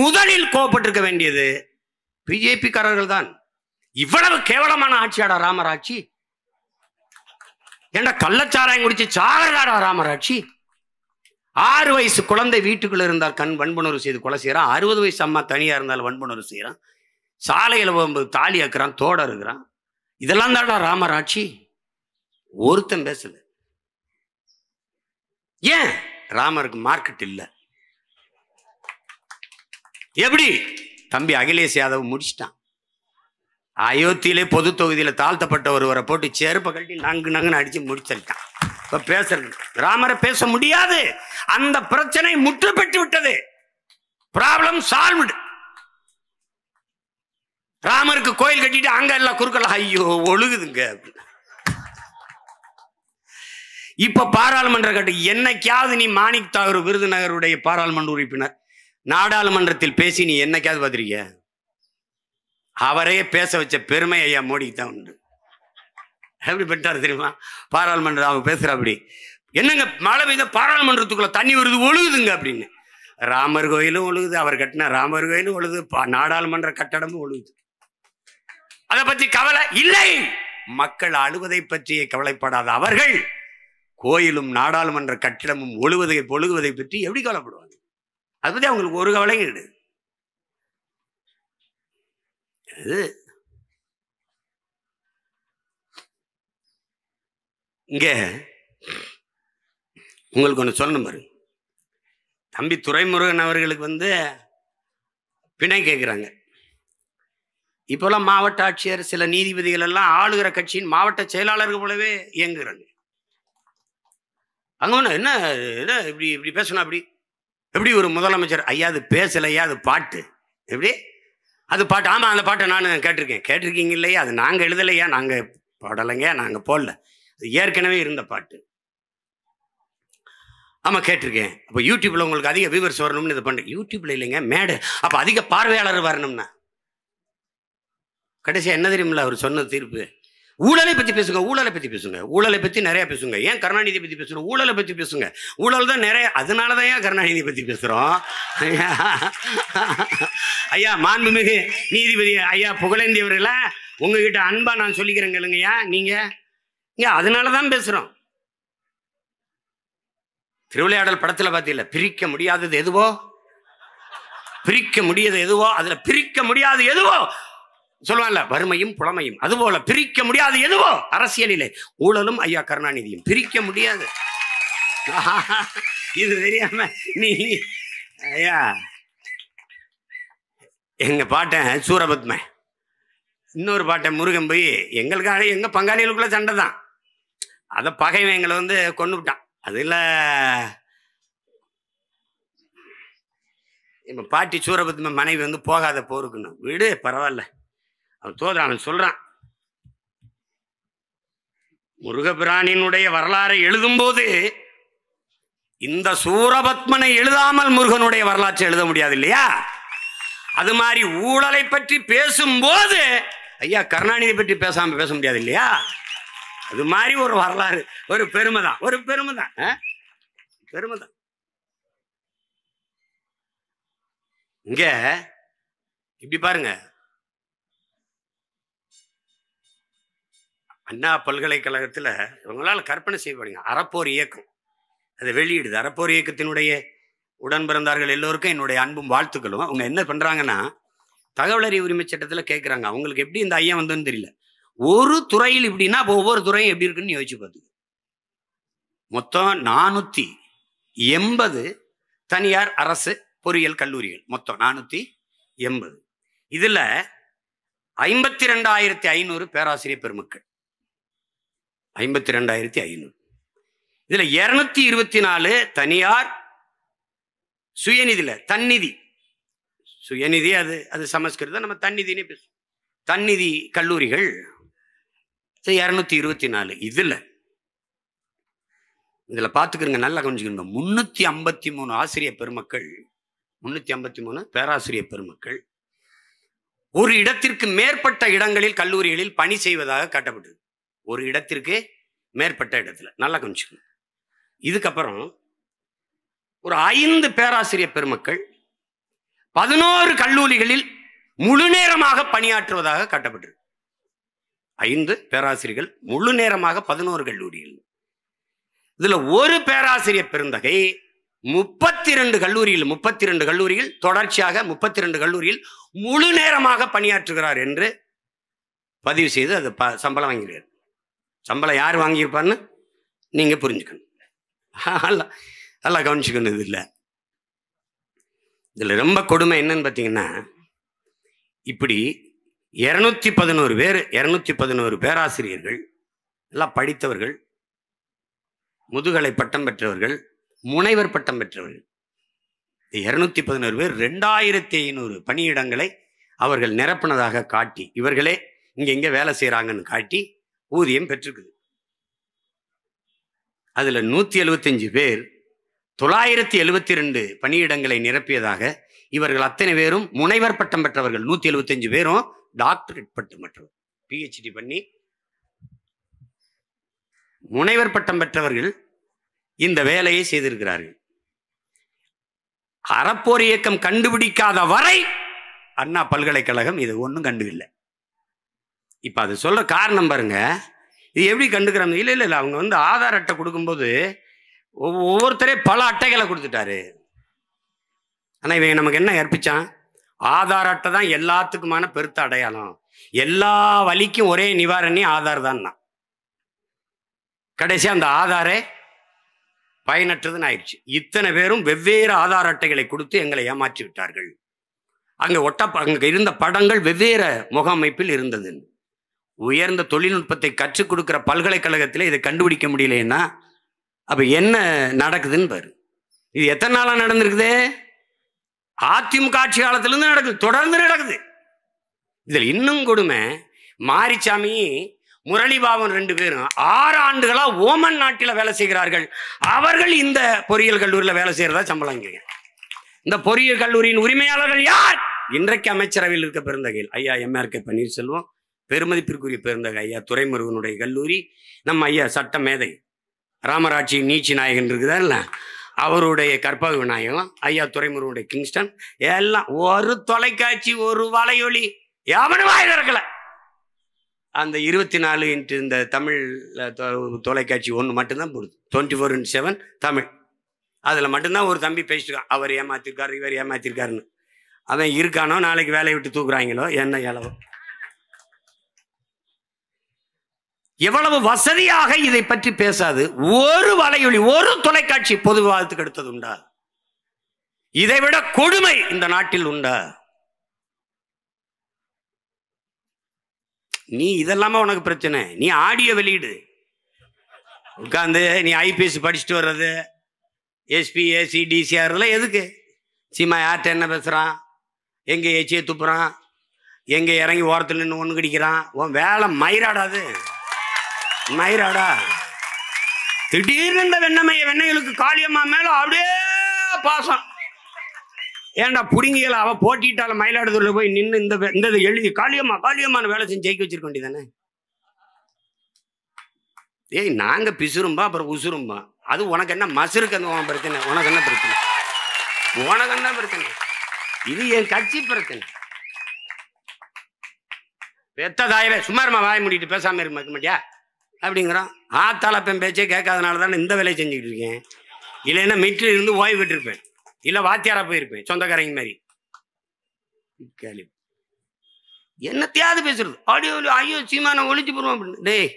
முதலில் கோபப்பட்டிருக்க வேண்டியது பிஜேபி காரர்கள் தான். இவ்வளவு கேவலமான ஆட்சியாடா ராமர் ஆட்சி? ஏண்டா கள்ளச்சாராயம் குடிச்சு சாகராடா ராமர் ஆட்சி? 6 வயசு குழந்தை வீட்டுக்குள்ள இருந்தால் வன்புணர்வு செய்து கொலை செய்யறான். 60 வயசு அம்மா தனியா இருந்தால் வன்புணர்வு செய்யறான். சாலையில போகும்போது தாலி அக்கிறான், தோட இருக்கிறான். இதெல்லாம் தான்டா ராமர் ஆட்சி. ஒருத்தன் பேசல. ஏன்? ராமருக்கு மார்க்கெட் இல்ல. எப்படி? தம்பி அகிலேஷ் யாதவ் முடிச்சிட்டான். அயோத்தியிலே பொது தொகுதியில தாழ்த்தப்பட்ட ஒருவரை போட்டு செருப்பை கட்டி நங்குன்னு அடிச்சு முடிச்சிருக்கான். இப்ப பேசுறது ராமரை பேச முடியாது. அந்த பிரச்சனை முற்றுப்பெற்று விட்டது. Problem solved. ராமருக்கு கோயில் கட்டிட்டு அங்க எல்லாம் குறுக்கல ஐயோ ஒழுகுதுங்க. இப்ப பாராளுமன்ற கட்டு என்னைக்காவது நீ மாணிக் தாகூர் விருதுநகருடைய பாராளுமன்ற உறுப்பினர் நாடாளுமன்றத்தில் பேசி நீ என்னைக்காவது பார்த்திருக்கிய? அவரையே பேச வச்ச பெருமை ஐயா மோடிக்கு தான் உண்டு. எப்படி பெற்றாரு தெரியுமா? பாராளுமன்றம் அவங்க பேசுற அப்படி என்னங்க மழை பெய்த பாராளுமன்றத்துக்குள்ள தண்ணி வருது ஒழுகுதுங்க அப்படின்னு. ராமர் கோயிலும் ஒழுகுது, அவர் கட்டின ராமர் கோயிலும் ஒழுகுது, நாடாளுமன்ற கட்டடமும் ஒழுகுது. அதை பற்றி கவலை இல்லை. மக்கள் அழுவதை பற்றியே கவலைப்படாத அவர்கள் கோயிலும் நாடாளுமன்ற கட்டிடமும் ஒழுகுவதை பற்றி எப்படி கவலைப்படுவாங்க? அதை பத்தி அவங்களுக்கு ஒரு கவலையும் கிடையாது. இங்க உங்களுக்கு ஒன்று சொல்லணும் பாரு. தம்பி துரைமுருகன் அவர்களுக்கு பிணை கேட்குறாங்க. இப்போல்லாம் மாவட்ட ஆட்சியர் சில நீதிபதிகள் எல்லாம் ஆளுகிற கட்சியின் மாவட்ட செயலாளர்கள் போலவே இயங்குறாங்க. அங்க ஒன்று என்ன இப்படி இப்படி பேசணும்? அப்படி எப்படி ஒரு முதலமைச்சர் ஐயா அது பேசலையா, அது பாட்டு எப்படி அது பாட்டு? ஆமா அந்த பாட்டை நான் கேட்டிருக்கீங்க இல்லையா? அது நாங்க எழுதலையா, நாங்க பாடலைங்க, நாங்க போடல, அது ஏற்கனவே இருந்த பாட்டு. ஆமா கேட்டிருக்கேன். அப்போ யூடியூப்ல உங்களுக்கு அதிக வியூவர்ஸ் வரணும்னு இதை பண்ண. யூடியூப்ல இல்லைங்க மேடு. அப்ப அதிக பார்வையாளர் வரணும்னா கடைசியா என்ன தெரியுமில்ல அவர் சொன்ன தீர்ப்பு? ஊழலை பத்தி பேசுங்க, ஊழலை பத்தி பேசுங்க, ஊழலை பத்தி நிறைய பேசுங்க. ஏன் கருணாநிதி பத்தி பேசுறோம்? ஊழலை பத்தி பேசுங்க. ஊழல் தான் நிறைய, அதனாலதான் ஏன் கருணாநிதி பத்தி பேசுறோம்? ஐயா மாண்புமிகு நீதிபதி ஐயா புகழேந்தி அவர்கள உங்ககிட்ட அன்பா நான் சொல்லிக்கிறேங்க இல்லைங்கய்யா. நீங்க அதனாலதான் பேசுறோம். திருவிளையாடல் படத்துல பாத்தீங்களா, பிரிக்க முடியாதது எதுவோ, பிரிக்க முடியாதது எதுவோ, அதுல பிரிக்க முடியாது எதுவோ சொல்லுவாங்கல்ல, வறுமையும் புலமையும். அதுபோல பிரிக்க முடியாது எதுவோ அரசியலிலே ஊழலும் ஐயா கருணாநிதியும் பிரிக்க முடியாது. இது தெரியாம நீ ஐயா எங்க பாட்டேன் சூரபத்ம, இன்னொரு பாட்டேன் முருகன் போய் எங்களுக்காக எங்க பங்காளிகளுக்குள்ள சண்டை தான். அதை பகைவன் எங்களை கொண்டு விட்டான். அதுல எங்க பாட்டி சூரபத்ம மனைவி போகாத போருக்குன்னு வீடு பரவாயில்ல. அவன் சொல்றான், முருகபிரானினுடைய வரலாறை எழுதும் போது இந்த சூரபத்மனை எழுதாமல் முருகனுடைய வரலாற்றை எழுத முடியாது இல்லையா? அது மாதிரி ஊழலை பற்றி பேசும்போது ஐயா கருணாநிதி பற்றி பேச முடியாது இல்லையா? அது மாதிரி ஒரு வரலாறு, ஒரு பெருமைதான், ஒரு பெருமைதான், பெருமைதான். இங்க இப்படி பாருங்க, அண்ணா பல்கலைக்கழகத்தில் இவங்களால கற்பனை செய்வாங்க அறப்போர் இயக்கம், அதை வெளியிடுது. அறப்போர் இயக்கத்தினுடைய உடன் பிறந்தார்கள் எல்லோருக்கும் என்னுடைய அன்பும் வாழ்த்துக்களும். அவங்க என்ன பண்றாங்கன்னா, தகவல் அறிவு உரிமை சட்டத்தில் கேட்குறாங்க, அவங்களுக்கு எப்படி இந்த ஐயா வந்ததுன்னு தெரியல. ஒரு துறையில் இப்படின்னா ஒவ்வொரு துறையும் எப்படி இருக்குன்னு யோசிச்சு பார்த்து. மொத்தம் 480 தனியார் அரசு பொறியியல் கல்லூரிகள், மொத்தம் 480. இதுல 52,500 பேராசிரியர் பெருமக்கள், 52,500. இதுல 224 தனியார் சுயநிதியில தன்னிதி, சுயநிதி அது சமஸ்கிருதம், நம்ம தன்னிதினே பேசுவோம், தன்னிதி கல்லூரிகள் 224. இதுல பாத்துக்கிறங்க, நல்லா கொஞ்சம் 353 ஆசிரியர் பெருமக்கள், 353 பேராசிரியர் பெருமக்கள் ஒரு இடத்திற்கு மேற்பட்ட இடங்களில் கல்லூரிகளில் பணி செய்வதாக காட்டப்பட்டது. ஒரு இடத்திற்கு மேற்பட்ட இடத்துல, நல்லா கொஞ்சம். இதுக்கப்புறம் ஒரு 5 பேராசிரியர் பெருமக்கள் 11 கல்லூரிகளில் முழு நேரமாக பணியாற்றுவதாக காட்டப்பட்டது. 5 பேராசிரியர்கள் முழு நேரமாக 11 கல்லூரிகள். இதுல ஒரு பேராசிரியர் பெருந்தகை 32 கல்லூரியில் தொடர்ச்சியாக 32 கல்லூரியில் முழு நேரமாக பணியாற்றுகிறார் என்று பதிவு செய்து அது சம்பளம் வாங்கிடுறார். சம்பளம் யார் வாங்கியிருப்பான்னு நீங்க புரிஞ்சுக்கணும். நல்லா கவனிச்சுக்கணும். இதுல ரொம்ப கொடுமை என்னன்னு பார்த்தீங்கன்னா, இப்படி 211 பேராசிரியர்கள், எல்லாம் படித்தவர்கள், முதுகலை பட்டம் பெற்றவர்கள், முனைவர் பட்டம் பெற்றவர்கள், 211 பேர் 2500 பணியிடங்களை அவர்கள் நிரப்பினதாக காட்டி, இவர்களே இங்க வேலை செய்யறாங்கன்னு காட்டி ஊதியம் பெற்றிருக்குது. அதுல 175 பேர் 972 பணியிடங்களை நிரப்பியதாக, இவர்கள் அத்தனை பேரும் முனைவர் பட்டம் பெற்றவர்கள். 175 பேரும் டாக்டரேட் பட்டம் பெற்றவர், PhD பண்ணி முனைவர் பட்டம் பெற்றவர்கள் இந்த வேலையை செய்திருக்கிறார்கள். அறப்போர் இயக்கம் கண்டுபிடிக்காத வரை அண்ணா பல்கலைக்கழகம் இது ஒன்றும் கண்டுவில்லை. இப்ப அது சொல்ற காரணம் பாருங்க, இது எப்படி கண்டுக்கிறாங்க? இல்ல அவங்க ஆதார் அட்டை கொடுக்கும்போது ஒவ்வொருத்தரே பல அட்டைகளை கொடுத்துட்டாரு. ஆனா இவங்க நமக்கு என்ன கற்பிச்சான்? ஆதார் அட்டை தான் எல்லாத்துக்குமான பெருத்த அடையாளம், எல்லா வலிக்கும் ஒரே நிவாரணி ஆதார் தான். கடைசி அந்த ஆதாரே பயனற்றதுன்னு ஆயிடுச்சு. இத்தனை பேரும் வெவ்வேறு ஆதார் அட்டைகளை கொடுத்து எங்களை ஏமாற்றி விட்டார்கள். அங்க இருந்த படங்கள் வெவ்வேறு முகமைப்பில் இருந்தது. உயர்ந்த தொழில்நுட்பத்தை கற்றுக் கொடுக்கிற பல்கலைக்கழகத்தில் இதை கண்டுபிடிக்க முடியலன்னா அப்ப என்ன நடக்குதுன்னு பாரு. இது எத்தனை நாளா நடந்திருக்குது? அதிமுக ஆட்சி காலத்திலிருந்து நடக்குது, தொடர்ந்து நடக்குது. இதில் இன்னும் கொடுமை, மாரிசாமி முரளிபாபன் 2 பேரும் 6 ஆண்டுகளா ஓமன் நாட்டில் வேலை செய்கிறார்கள். அவர்கள் இந்த பொறியியல் கல்லூரியில் வேலை செய்யறதா சம்பளம். இந்த பொறியியல் கல்லூரியின் உரிமையாளர்கள் யார்? இன்றைக்கு அமைச்சரவையில் இருக்க பெருந்தகையில் ஐயா MRK பன்னீர்செல்வம், பெருமதிப்பிற்குரிய பெருந்தகை ஐயா துரைமுருகனுடைய கல்லூரி, நம்ம ஐயா சட்ட மேதை ராமராட்சி நீச்சி நாயகன் இருக்குதா, அவருடைய கற்பக விநாயகம், ஐயா துரைமுருகனுடைய கிங்ஸ்டன், எல்லாம் ஒரு தொலைக்காட்சி, ஒரு வலையொலி எவனும் வாயில அந்த 24 இந்த தமிழ் தொலைக்காட்சி ஒன்று மட்டும்தான் போடுது. 24/7 தமிழ். அதில் மட்டும்தான் ஒரு தம்பி பேசிட்டுருக்கான், அவர் ஏமாத்திருக்காரு, இவர் ஏமாத்திருக்காருன்னு. அவன் இருக்கானோ நாளைக்கு வேலையை விட்டு தூக்குறாங்களோ என்ன எளவோ. எவ்வளவு வசதியாக இதை பற்றி பேசாது ஒரு வலையொலி, ஒரு தொலைக்காட்சி பொது விவாதத்துக்கு எடுத்தது உண்டா? இதை விட கொடுமை இந்த நாட்டில் உண்டா? நீ இதெல்லாம உனக்கு பிரச்சனை. நீ ஆடியோ வெளியிடு, உட்காந்து நீ IPS படிச்சுட்டு வர்றது, SP AC DCR எதுக்கு? சீமா யார்கிட்ட என்ன பேசுறான், எங்க ஏச்சியை துப்புறான், எங்க இறங்கி ஓரத்தில் நின்று ஒன்று கடிக்கிறான், உன் வேலை மயிராடாது, மயிராடா. திடீர்னு இந்த வெண்ணைகளுக்கு காளியம்மா மேல அப்படியே பாசம். ஏன்டா புடுங்கியல அவ போட்டிட்டால மயிலாடுதுறையில போய் நின்று இந்த எழுதி காளியம்மான்னு வேலை செஞ்சு ஜெயிக்க வச்சிருக்க வேண்டியதானே? ஏய், நாங்க பிசுரும்பா அப்புறம் உசுரும்பா. அது உனக்கு என்ன மசுருக்கு அந்த பிரச்சனை? உனக்கு என்ன பிரச்சனை? உனக்கு என்ன பிரச்சனை? இது என் கட்சி பிரச்சனை. பெத்த தாயவே சும்மாருமா வாய மூடிட்டு பேசாம இருக்க மாட்டியா அப்படிங்கிறான். ஆத்தாளப்பன் பேச்சே கேட்காதனால தானே இந்த வேலையை செஞ்சுக்கிட்டு இருக்கேன். இல்லைன்னா மிட்டில் இருந்து ஓய்வு விட்டுருப்பேன், இல்லை வாத்தியாரா போயிருப்பேன் சொந்தக்காரங்க மாதிரி. கேள்வி என்னத்தையாவது பேசுறது, ஆடியோ ஐயோ சீமான ஒழிச்சு போடுவோம் அப்படின்னு. டேய்,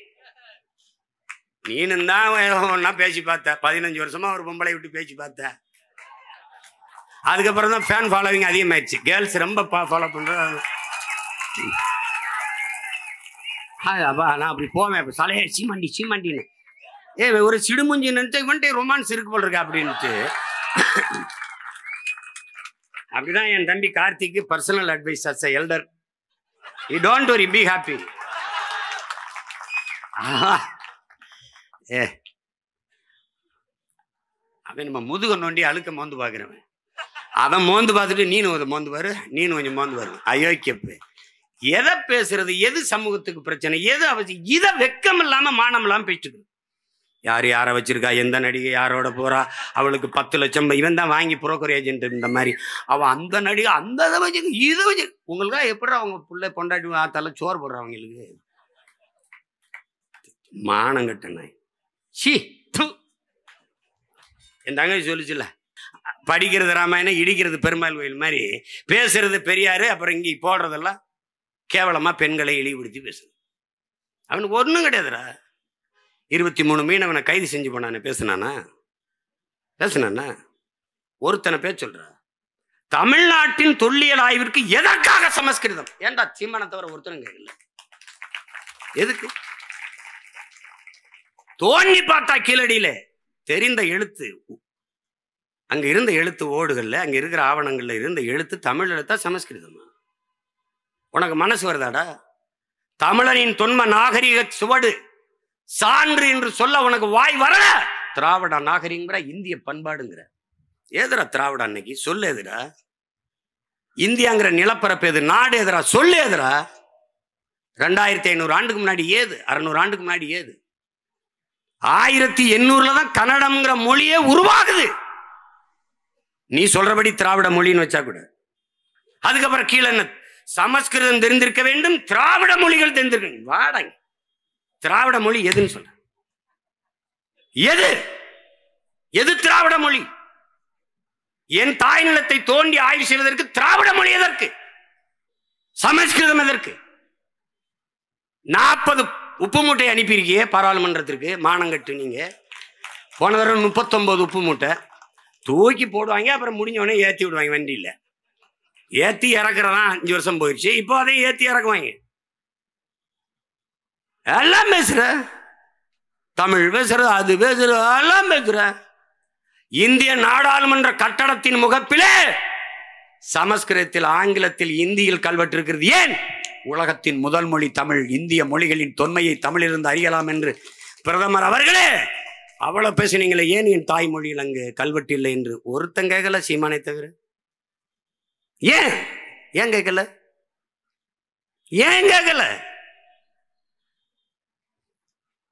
நீனும் தான் ஒன்னா பேசி பார்த்த, 15 வருஷமா ஒரு பொம்பளை விட்டு பேசி பார்த்த. அதுக்கப்புறம் தான் ஃபேன் ஃபாலோவிங் அதிகமாயிடுச்சு, கேர்ள்ஸ் ரொம்ப ஃபாலோ பண்ற. அப்பா நான் அப்படி போவேன், இப்போ சலைய சீமாண்டின்னு ஒரு சிடுமுஞ்சி நினைச்சு இவன்ட்டு ரொமான்ஸ் இருக்கு போல் இருக்கா அப்படின்ட்டு. அப்படிதான் என் தம்பி கார்த்திக்கு personal advice as elder, you don't worry, be happy. ஏ அவன் நம்ம முதுக நோண்டி அழுக்க மோந்து பார்க்கிறவன். அவன் மோந்து பார்த்துட்டு நீனும் அதை மோந்து பாரு, நீனும் கொஞ்சம் மோந்து பாரு. அயோக்கியப்பு. எதை பேசுறது, எது சமூகத்துக்கு பிரச்சனை, எது அவசியம், இதை வெக்கம் இல்லாம மானம் இல்லாம பேசிட்டு யார் யாரை வச்சிருக்கா, எந்த நடிகை யாரோட போறா, அவளுக்கு 10 லட்சம் இவன் தான் வாங்கி புரோக்கர் ஏஜென்ட், இந்த மாதிரி அவன் அந்த நடிகை அந்த இதை வச்சு இதை வச்சு உங்களுக்கா எப்படி அவங்க பிள்ளை பொண்டாட்டி ஆத்தால சோறு போடுறவங்களுக்கு மானம் கட்ட நாய். சி என் தங்கச்சி சொல்லிச்சுல, படிக்கிறது ராமாயணம், இடிக்கிறது பெருமாள் கோயில் மாதிரி பேசுறது பெரியாரு, அப்புறம் இங்கே போடுறதெல்லாம் கேவலமா பெண்களை இழிவுபடுத்தி பேசுறது. அவனுக்கு ஒன்றும் கிடையாதுடா. 23 மீனவனை கைது செஞ்சு போனானே, பேசுனானா ஒருத்தனை பேர் சொல்ற. தமிழ்நாட்டின் தொல்லியல் ஆய்விற்கு எதற்காக சமஸ்கிருதம்? ஏன்டா சீமானை தவிர ஒருத்தனும் கேட்கல. எதுக்கு? தோண்டி பார்த்தா கீழடியில தெரிந்த எழுத்து, அங்க இருந்த எழுத்து ஓடுகள்ல, அங்க இருக்கிற ஆவணங்கள்ல இருந்த எழுத்து தமிழ் எழுத்தா சமஸ்கிருதமா? உனக்கு மனசு வருதாடா? தமிழனின் தொன்ம நாகரிக சுவடு சான்று என்று சொல்ல உனக்கு வாய் வரல. திராவிட நாகரிகங்கிற, இந்திய பண்பாடுங்கிற. ஏதுரா திராவிட அன்னைக்கு சொல்லு? எதுரா இந்தியாங்கிற நிலப்பரப்பு? எது நாடு? எதுரா சொல்லு? எதுரா 2500 ஆண்டுக்கு முன்னாடி ஏது? 600 ஆண்டுக்கு முன்னாடி ஏது? 1800 தான் கன்னடம்ங்கிற மொழியே உருவாகுது. நீ சொல்றபடி திராவிட மொழின்னு வச்சா கூட. அதுக்கப்புறம் கீழே என்ன? சமஸ்கிருதம் தெரிந்திருக்க வேண்டும், திராவிட மொழிகள் தெரிந்திருக்க. வாடங்க, திராவிட மொழி எதுன்னு சொல்ற? எது எது திராவிட மொழி? என் தாய் நிலத்தை தோண்டி ஆய்வு செய்வதற்கு திராவிட மொழி எதற்கு? சமஸ்கிருதம் எதற்கு? 40 உப்பு மூட்டை அனுப்பியிருக்கியே பாராளுமன்றத்திற்கு, மானங்கட்டு. நீங்க போன தடவை 39 உப்பு மூட்டை தூக்கி போடுவாங்க, அப்புறம் முடிஞ்சவொடனே ஏற்றி விடுவாங்க. வண்டியில் ஏற்றி இறக்குறதா 5 வருஷம் போயிடுச்சு, இப்போ அதையும் ஏற்றி இறக்குவாங்க. எல்லாம் பேசுற, தமிழ் பேசுற, அது பேசுற, எல்லாம் பேசுற. இந்திய நாடாளுமன்ற கட்டடத்தின் முகப்பிலே சமஸ்கிருதத்தில், ஆங்கிலத்தில், இந்தியில் கல்வெட்டு இருக்கிறது. ஏன்? உலகத்தின் முதல் மொழி தமிழ், இந்திய மொழிகளின் தொன்மையை தமிழிலிருந்து அறியலாம் என்று பிரதமர் அவர்களே அவ்வளவு பேசினீங்களே, ஏன் என் தாய்மொழியில் அங்கு கல்வெட்டு இல்லை என்று ஒருத்தன் கேட்கல, சீமானை தவிர. ஏன் ஏன் கேட்கல? ஏன் கேட்கல?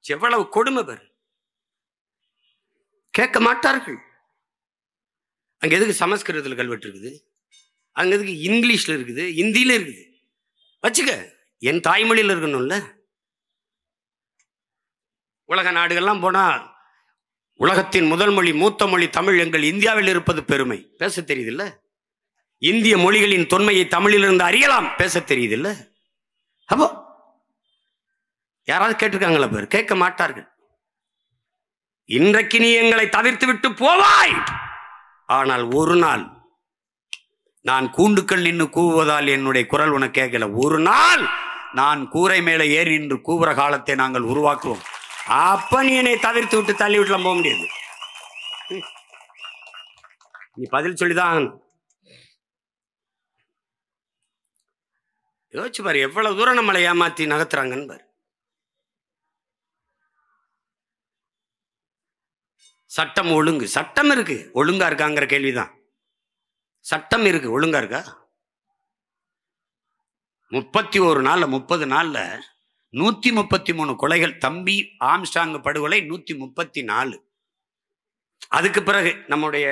எவ்வளவு கொடுமை பேர். கேட்க மாட்டார்கள். அங்க எதுக்கு சமஸ்கிருதத்தில் கல்வெட்டு இருக்குது? அங்க எதுக்கு இங்கிலீஷ்ல இருக்குது, இந்தியில இருக்குது? வச்சுக்க, என் தாய்மொழியில் இருக்கணும்ல. உலக நாடுகள்லாம் போனா உலகத்தின் முதல் மொழி, மூத்த மொழி தமிழ், எங்கள் இந்தியாவில் இருப்பது பெருமை பேச தெரியுதில்ல. இந்திய மொழிகளின் தொன்மையை தமிழிலிருந்து அறியலாம் பேச தெரியுதில்ல. அப்போ யாராவது கேட்டிருக்காங்களா? பேர் கேட்க மாட்டார்கள். இன்றைக்கு நீ எங்களை தவிர்த்து விட்டு போவாய், ஆனால் ஒரு நாள் நான் கூண்டுக்கள் நின்று கூவுவதால் என்னுடைய குரல் உனக்கு கேட்கல. ஒரு நாள் நான் கூரை மேலே ஏறி நின்று கூவுற காலத்தை நாங்கள் உருவாக்குவோம். அப்ப நீ என்னை தவிர்த்து விட்டு தள்ளி விட்டுலாம் போக முடியாது. நீ பதில் சொல்லிதான் யோசிச்சு பாரு, எவ்வளவு தூரம் நம்மளை ஏமாத்தி நகர்த்துறாங்கன்னு பாரு. சட்டம் ஒழுங்கு, சட்டம் இருக்கு, ஒழுங்கா இருக்காங்கிற கேள்விதான். சட்டம் இருக்கு, ஒழுங்கா இருக்கா? 31 நாள்ல 30 நாள்ல 133 கொலைகள். தம்பி ஆம்ஸ்டாங் படுகொலை 134. அதுக்கு பிறகு நம்முடைய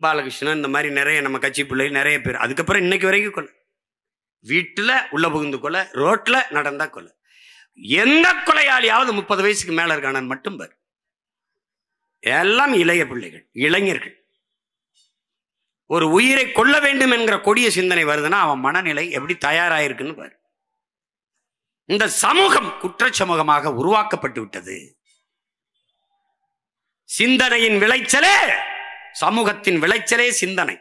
பாலகிருஷ்ணன், இந்த மாதிரி நிறைய நம்ம கட்சி பிள்ளைகள் நிறைய பேர். அதுக்கப்புறம் இன்னைக்கு வரைக்கும் கொலை. வீட்டுல உள்ள புகுந்து கொலை, ரோட்ல நடந்தா கொலை. எந்த கொலையாளியாவது 30 வயசுக்கு மேல இருக்கானு மட்டும் பாரு. எல்லாம் இளைய பிள்ளைகள், இளைஞர்கள். ஒரு உயிரை கொல்ல வேண்டும் என்கிற கொடிய சிந்தனை வருதுன்னா அவன் மனநிலை எப்படி தயாராயிருக்குன்னு பாரு. இந்த சமூகம் குற்ற சமூகமாக உருவாக்கப்பட்டு விட்டது. சிந்தனையின் விளைச்சலே, சமூகத்தின் விளைச்சலே சிந்தனை.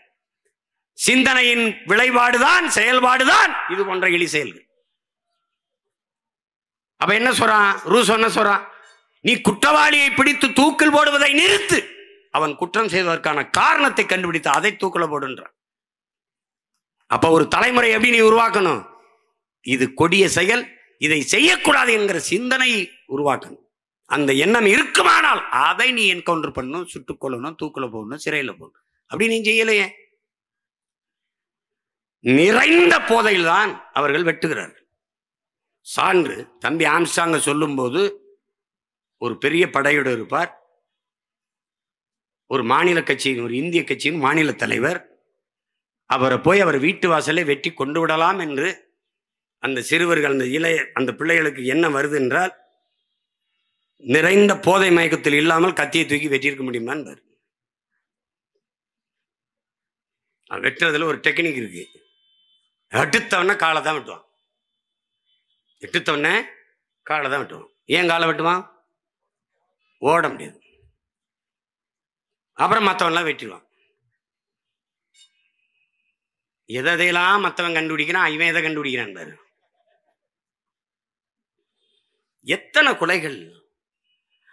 சிந்தனையின் விளைபாடுதான், செயல்பாடுதான் இது போன்ற இழி செயல்கள். அப்ப என்ன சொல்றான் ரூசோ? என்ன சொல்றான்? நீ குற்றவாளியை பிடித்து தூக்கில் போடுவதை நிறுத்து, அவன் குற்றம் செய்வதற்கான காரணத்தை கண்டுபிடித்து அதை தூக்கில போடுன்றான். அப்ப ஒரு தலைமுறை எப்படி நீ உருவாக்கணும்? இது கொடிய செயல், இதை செய்யக்கூடாது என்கிற சிந்தனை உருவாக்கணும். அந்த எண்ணம் இருக்குமானால் அதை நீ என்கவுண்டர் பண்ணணும், சுட்டுக் கொள்ளணும், தூக்குல போடணும், சிறையில் போடணும். அப்படி நீ செய்யலையே. நிறைந்த போதையில் தான் அவர்கள் வெட்டுகிறார்கள். சான்று தம்பி ஆம்ஸ்ட்ராங்க சொல்லும் போது ஒரு பெரிய படையோடு இருப்பார். ஒரு மாநில கட்சியின், ஒரு இந்திய கட்சியின் மாநில தலைவர். அவரை போய் அவர் வீட்டு வாசலை வெட்டி கொண்டு விடலாம் என்று அந்த சிறுவர்கள், அந்த பிள்ளைகளுக்கு என்ன வருது என்றால், நிறைந்த போதை மயக்கத்தில் இல்லாமல் கத்தியை தூக்கி வெட்டியிருக்க முடியுமான்னு. வெட்டுறதுல ஒரு டெக்னிக் இருக்கு. எடுத்தவன காலை தான் வெட்டுவான். எடுத்தவன காலை தான் வெட்டுவான். ஏன் காலை வெட்டுவான்? ஓட முடியாது. அப்புறம் மற்றவன்லாம் வெட்டிடுவான். எதையெல்லாம் மற்றவன் கண்டுபிடிக்கிறான், இவன் எதை கண்டுபிடிக்கிறான் பாரு. எத்தனை கொலைகள்!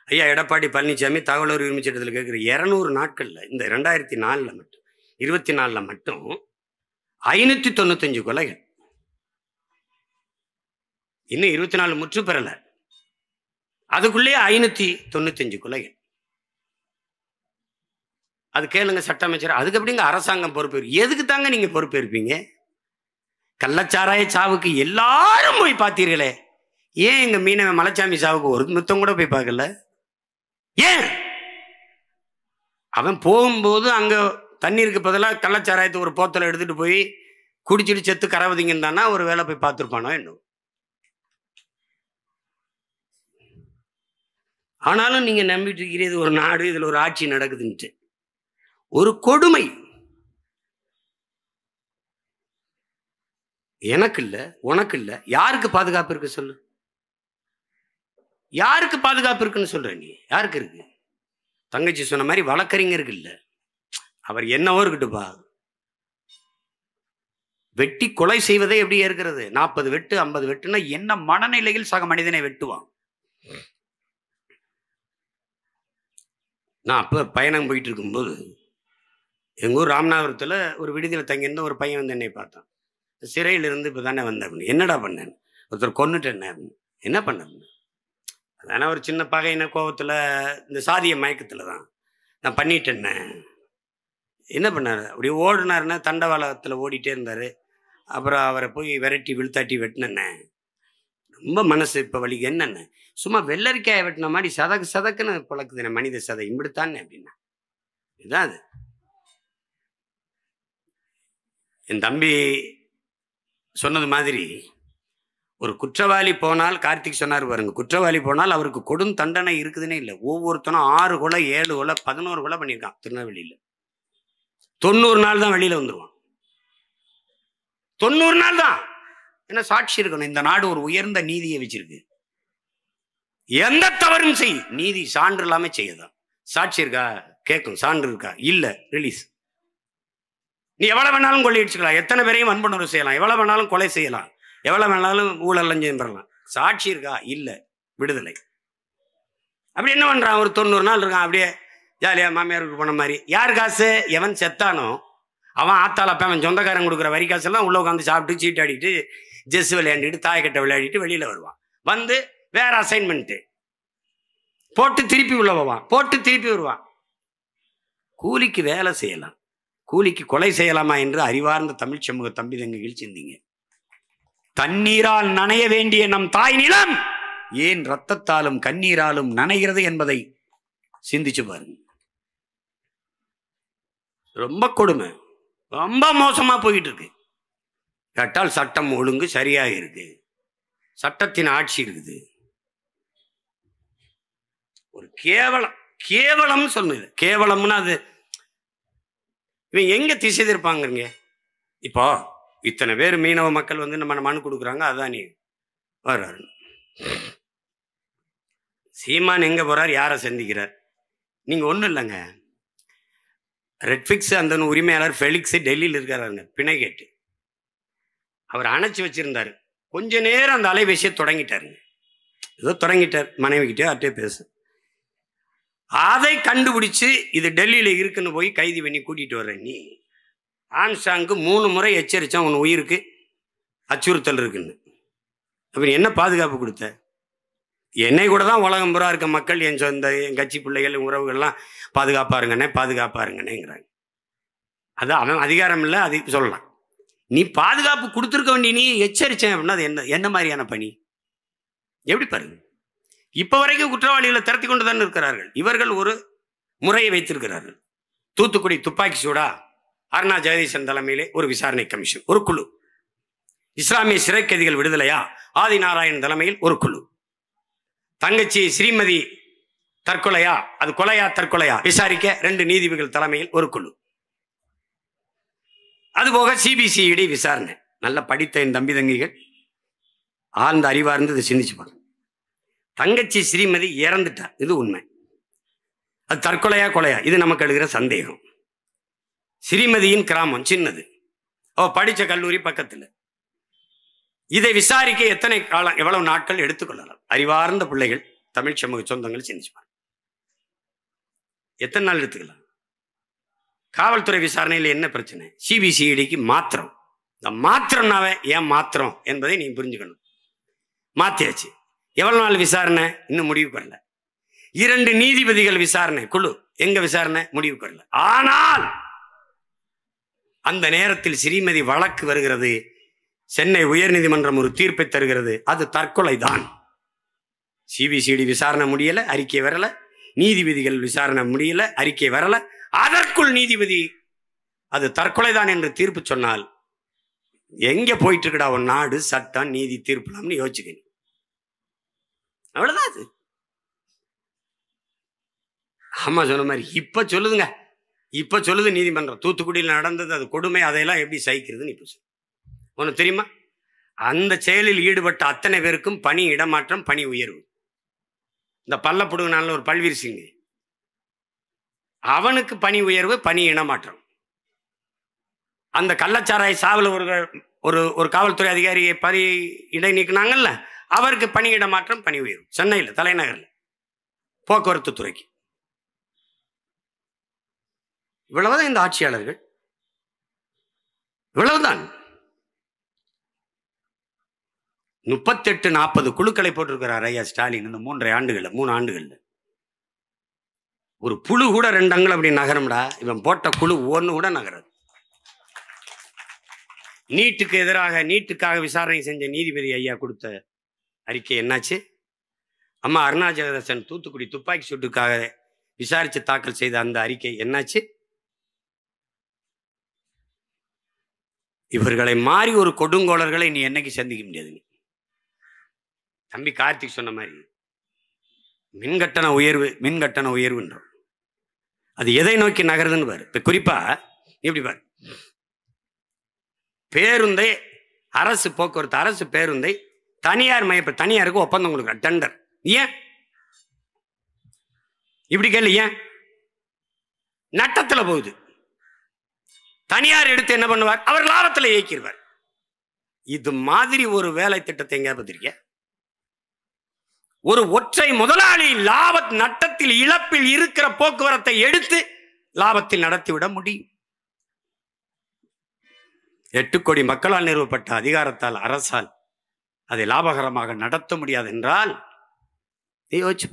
ஐயா எடப்பாடி பழனிசாமி தகவல் உரிமை சட்டத்தில் கேட்குற 200 நாட்கள்ல, இந்த 2024 மட்டும் 24 மட்டும் 595 கொலைகள். இன்னும் 24 முற்று பெறல. அதுக்குள்ளேயே 595 கொலைகள். அது கேளுங்க சட்ட அமைச்சர். அதுக்கு எப்படிங்க அரசாங்கம் பொறுப்பேற்பு? எதுக்கு தாங்க நீங்க பொறுப்பேற்பீங்க? கள்ளச்சாராய சாவுக்கு எல்லாரும் போய் பார்த்தீர்களே, ஏன் எங்க மீனவ மலைச்சாமி சாவுக்கு ஒரு முத்தம் கூட போய் பார்க்கல? ஏன்? அவன் போகும்போது அங்க தண்ணீருக்கு பதிலாக கள்ளச்சாராயத்தை ஒரு போத்தலை எடுத்துட்டு போய் குடிச்சிட்டு செத்து கரவதிங்கன்னு தானா ஒரு வேலை போய் பார்த்துருப்பானோ என்ன? ஆனாலும் நீங்க நம்பிட்டு இருக்கிறது ஒரு நாடு, இதுல ஒரு ஆட்சி நடக்குதுன்ட்டு. ஒரு கொடுமை. எனக்கு இல்ல, உனக்கு இல்ல, யாருக்கு பாதுகாப்பு இருக்கு சொல்லு? யாருக்கு பாதுகாப்பு இருக்குன்னு சொல்ற நீ? யாருக்கு இருக்கு? தங்கச்சி சொன்ன மாதிரி வழக்கறிஞருக்கு இல்ல. அவர் என்னவோ இருக்கட்டுப்பா. வெட்டி கொலை செய்வதே எப்படி இருக்கிறது? 40 வெட்டு 50 வெட்டுன்னா என்ன மனநிலையில் சக மனிதனை வெட்டுவான்? நான் அப்ப பயணம் போயிட்டு இருக்கும்போது எங்கள் ஊர் ராமநாதபுரத்தில் ஒரு விடுதியில் தங்கியிருந்த ஒரு பையன் வந்து என்னை பார்த்தான். சிறையிலிருந்து இப்போ தானே வந்தேன். என்னடா பண்ணேன்? ஒருத்தர் கொன்னுட்டேன். என்ன பண்ண? அதான ஒரு சின்ன பகையின கோபத்தில், இந்த சாதிய மயக்கத்தில் தான் நான் பண்ணிட்டேன்னே. என்ன பண்ணார்? அப்படி ஓடினாருன்னா தண்டவாளத்தில் ஓடிட்டே இருந்தார். அப்புறம் அவரை போய் விரட்டி விழுத்தாட்டி வெட்டினேன்னே. ரொம்ப மனசு இப்போ வலிக்கு. என்னென்ன சும்மா வெள்ளரிக்காயை வெட்டின மாதிரி சதக்கு சதக்குன்னு பழக்குதுண்ணே மனித சதை இப்படித்தானே அப்படின்னா. இதுதான் அது. என் தம்பி சொன்னது மாதிரி ஒரு குற்றவாளி போனால், கார்த்திக் சொன்னார் பாருங்க, குற்றவாளி போனால் அவருக்கு கொடும் தண்டனை இருக்குதுன்னே இல்லை. ஒவ்வொருத்தனும் 6 கொலை 7 கொலை 11 கொலை பண்ணியிருக்கான் திருநெல்வேலியில். 90 நாள் தான் வெளியில வந்துருவான். 90 நாள் தான். என்ன சாட்சி இருக்கணும்? இந்த நாடு ஒரு உயர்ந்த நீதியை வச்சிருக்கு. எந்த தவறும் செய், நீதி சான்று இல்லாம செய்யதான். சாட்சி இருக்கா கேட்கும், சான்று இருக்கா இல்ல ரிலீஸ். நீ எவ்வளவு வேணாலும் கொள்ளையடிச்சுக்கலாம், எத்தனை பேரையும் வன்புணர்வு செய்யலாம், எவ்வளவு வேணாலும் கொலை செய்யலாம், எவ்வளவு வேணாலும் ஊழல் லஞ்சம் பெறலாம். சாட்சி இருக்கா இல்ல விடுதலை. அப்படி என்ன பண்றான்? ஒரு 90 நாள் இருக்கான் அப்படியே ஜாலியா மாமியாருக்கு போன மாதிரி. யார் காசு? எவன் செத்தானோ அவன் ஆத்தாளப்ப அவன் சொந்தக்காரன் கொடுக்குற வரி காசெல்லாம் உள்ள உட்காந்து சாப்பிட்டு சீட்டாடிட்டு ஜெஸ் விளையாடிட்டு தாயக்கட்டை விளையாடிட்டு வெளியில வருவான். வந்து வேற அசைன்மெண்ட் போட்டு திருப்பி உள்ள போவான், போட்டு திருப்பி வருவான். கூலிக்கு வேலை செய்யலாம், கூலிக்கு கொலை செய்யலாமா என்று அறிவார்ந்த தமிழ் சமூக தம்பி தங்கைகள் சிந்திங்க. தண்ணீரால் நனைய வேண்டிய நம் தாய் நிலம் ஏன் ரத்தத்தாலும் கண்ணீராலும் நனைகிறது என்பதை சிந்திச்சு பாருங்க. ரொம்ப கொடுமை, ரொம்ப மோசமா போயிட்டு இருக்கு. கேட்டால் சட்டம் ஒழுங்கு சரியாக இருக்கு, சட்டத்தின் ஆட்சி இருக்குது. ஒரு கேவலம், கேவலம் சொன்னது கேவலம்னா அது இவன் எங்க திசை திருப்பாங்க. இப்போ இத்தனை பேர் மீனவ மக்கள் வந்து நம்ம மனு கொடுக்குறாங்க, அதான் நீ வர்றாரு. சீமான் எங்க போறார், யாரை சந்திக்கிறார்? நீங்க ஒண்ணும் இல்லைங்க, ரெட்ஃபிக்ஸ் அந்த உரிமையாளர் ஃபெலிக்ஸ் டெல்லியில் இருக்காருங்க, பிணை கேட்டு அவர் அணைச்சி வச்சிருந்தாரு. கொஞ்ச நேரம் அந்த அலைபேசியை தொடங்கிட்டாருங்க, ஏதோ தொடங்கிட்டார், மனைவி கிட்டே அட்டே பேச. அதை கண்டுபிடிச்சு இது டெல்லியில இருக்குன்னு போய் கைது பண்ணி கூட்டிட்டு வர்ற நீ. ஆம்ஸ்ட்ராங்க்கு 3 முறை எச்சரிச்சான் உன் உயிருக்கு அச்சுறுத்தல் இருக்குன்னு. அப்ப என்ன பாதுகாப்பு கொடுத்த? என்னை கூட தான் உலகம் புறா இருக்க மக்கள் என் சொந்த என் கட்சி பிள்ளைகள் உறவுகள்லாம் பாதுகாப்பாருங்கண்ணே பாதுகாப்பாருங்கண்ணேங்கிறாங்க. அது அவன் அதிகாரம் இல்லை, அது சொல்லலாம். நீ பாதுகாப்பு கொடுத்துருக்க வேண்டிய நீ எச்சரிச்சேன் அப்படின்னா அது என்ன மாதிரியான பணி? எப்படி பாருங்க, இப்போ வரைக்கும் குற்றவாளிகளை திரட்டி கொண்டு தான் இருக்கிறார்கள். இவர்கள் ஒரு முறையை வைத்திருக்கிறார்கள். தூத்துக்குடி துப்பாக்கி சூடா அருணா ஜெகதீசன் தலைமையிலே ஒரு விசாரணை கமிஷன், ஒரு குழு. இஸ்லாமிய சிறை கைதிகள் விடுதலையா ஆதி நாராயணன் தலைமையில் ஒரு குழு. தங்கச்சி ஸ்ரீமதி தற்கொலையா, அது கொலையா தற்கொலையா விசாரிக்க 2 நீதிபதிகள் தலைமையில் ஒரு குழு. அதுபோக சிபிசிஐடி விசாரணை. நல்ல படித்த என் தம்பி தங்கிகள் ஆழ்ந்த அறிவார்ந்து இதை சிந்திச்சுப்பாங்க. தங்கச்சி ஸ்ரீமதி இறந்துட்டார், இது உண்மை. அது தற்கொலையா கொலையா இது நமக்கு எழுகிற சந்தேகம். ஸ்ரீமதியின் கிராமம் சின்னது, அவ படித்த கல்லூரி பக்கத்தில். இதை விசாரிக்க எத்தனை காலம், எவ்வளவு நாட்கள் எடுத்துக்கொள்ளலாம்? அறிவார்ந்த பிள்ளைகள், தமிழ் சமூக சொந்தங்கள் சிந்திச்சுப்பாங்க. எத்தனை நாள் எடுத்துக்கலாம்? காவல்துறை விசாரணையில் என்ன பிரச்சனை? சிபிசிஐடிக்கு மாத்திரம். இந்த மாத்திரம்னாவே ஏன் மாத்திரம் என்பதை நீ புரிஞ்சுக்கணும். மாத்தியாச்சு. எவ்வளவு நாள் விசாரணை? இன்னும் முடிவுக்கு வரல. 2 நீதிபதிகள் விசாரணை குழு, எங்க விசாரணை? முடிவுக்கு வரல. ஆனால் அந்த நேரத்தில் ஸ்ரீமதி வழக்கு வருகிறது. சென்னை உயர்நீதிமன்றம் ஒரு தீர்ப்பை தருகிறது, அது தற்கொலை தான். சிபிசிஐடி விசாரணை முடியல, அறிக்கை வரல. நீதிபதிகள் விசாரணை முடியல, அறிக்கை வரல. அதற்குள் நீதிபதி அது தற்கொலை தான் என்று தீர்ப்பு சொன்னால் எங்க போயிட்டு இருக்கடா ஒரு நாடு, சட்டம், நீதி, தீர்ப்புலாம்னு யோசிச்சுக்க. அவ்வளவுதான் அது. ஆமா, சொன்ன மாதிரி இப்ப சொல்லுதுங்க, இப்ப சொல்லுது நீதிமன்றம் தூத்துக்குடியில் நடந்தது அது கொடுமை, அதையெல்லாம் எப்படி சகிக்கிறதுன்னு இப்ப சொல்லு. உனக்கு தெரியுமா, அந்த செயலில் ஈடுபட்ட அத்தனை பேருக்கும் பணி இடமாற்றம், பணி உயர்வு. இந்த பல்லப்படுனால ஒரு பல்வீர் சிங், அவனுக்கு பணி உயர்வு, பணி இடமாற்றம். அந்த கள்ளச்சாராய சாவில் ஒரு காவல்துறை அதிகாரியை பணி இடை நீக்கினாங்கல்ல, அவருக்கு பணி இடமாற்றம், பணி உயர்வு. சென்னையில் தலைநகரில் போக்குவரத்து துறைக்கு. இவ்வளவுதான் இந்த ஆட்சியாளர்கள், இவ்வளவுதான். 38-40 குழுக்களை போட்டிருக்கிறார் ஐயா ஸ்டாலின் இந்த 3 ஆண்டுகள்ல. ஒரு புழு கூட 2 அங்குலம் அப்படி நகரம்டா. இவன் போட்ட குழு 1 கூட நகராது. நீட்டுக்கு எதிராக, நீட்டுக்காக விசாரணை செஞ்ச நீதிபதி ஐயா கொடுத்த அறிக்கை என்னாச்சு? அம்மா அருணா ஜெகதீசன் தூத்துக்குடி துப்பாக்கி சூட்டுக்காக விசாரித்து தாக்கல் செய்த அந்த அறிக்கை என்னாச்சு? இவர்களை மாறி ஒரு கொடுங்கோளர்களை நீ என்னைக்கு சந்திக்க முடியாது. நீ தம்பி கார்த்திக் சொன்ன மாதிரி மின்கட்டண உயர்வுன்றோம். அது எதை நோக்கி நகருதுன்னு பாரு. இப்ப குறிப்பா எப்படி பாரு, பேருந்தை அரசு போக்குவரத்து, அரசு பேருந்தை தனியார் தனியாருக்கு ஒப்பந்தம் கொடுக்குற டெண்டர். ஏன் இப்படி கேள்வி? ஏன் நட்டத்துல போகுது. தனியார் எடுத்து என்ன பண்ணுவார்? அவர் லாபத்தில் இயக்கிடுவார். இது மாதிரி ஒரு வேலை திட்டத்தை எங்க பார்த்திருக்க? ஒரு ஒற்றை முதலாளி நட்டத்தில், இழப்பில் இருக்கிற போக்குவரத்தை எடுத்து லாபத்தில் நடத்திவிட முடியும். 8 கோடி மக்களால் நிறுவப்பட்ட அதிகாரத்தால், அரசால் அதை லாபகரமாக நடத்த முடியாது என்றால் யோசிச்சு.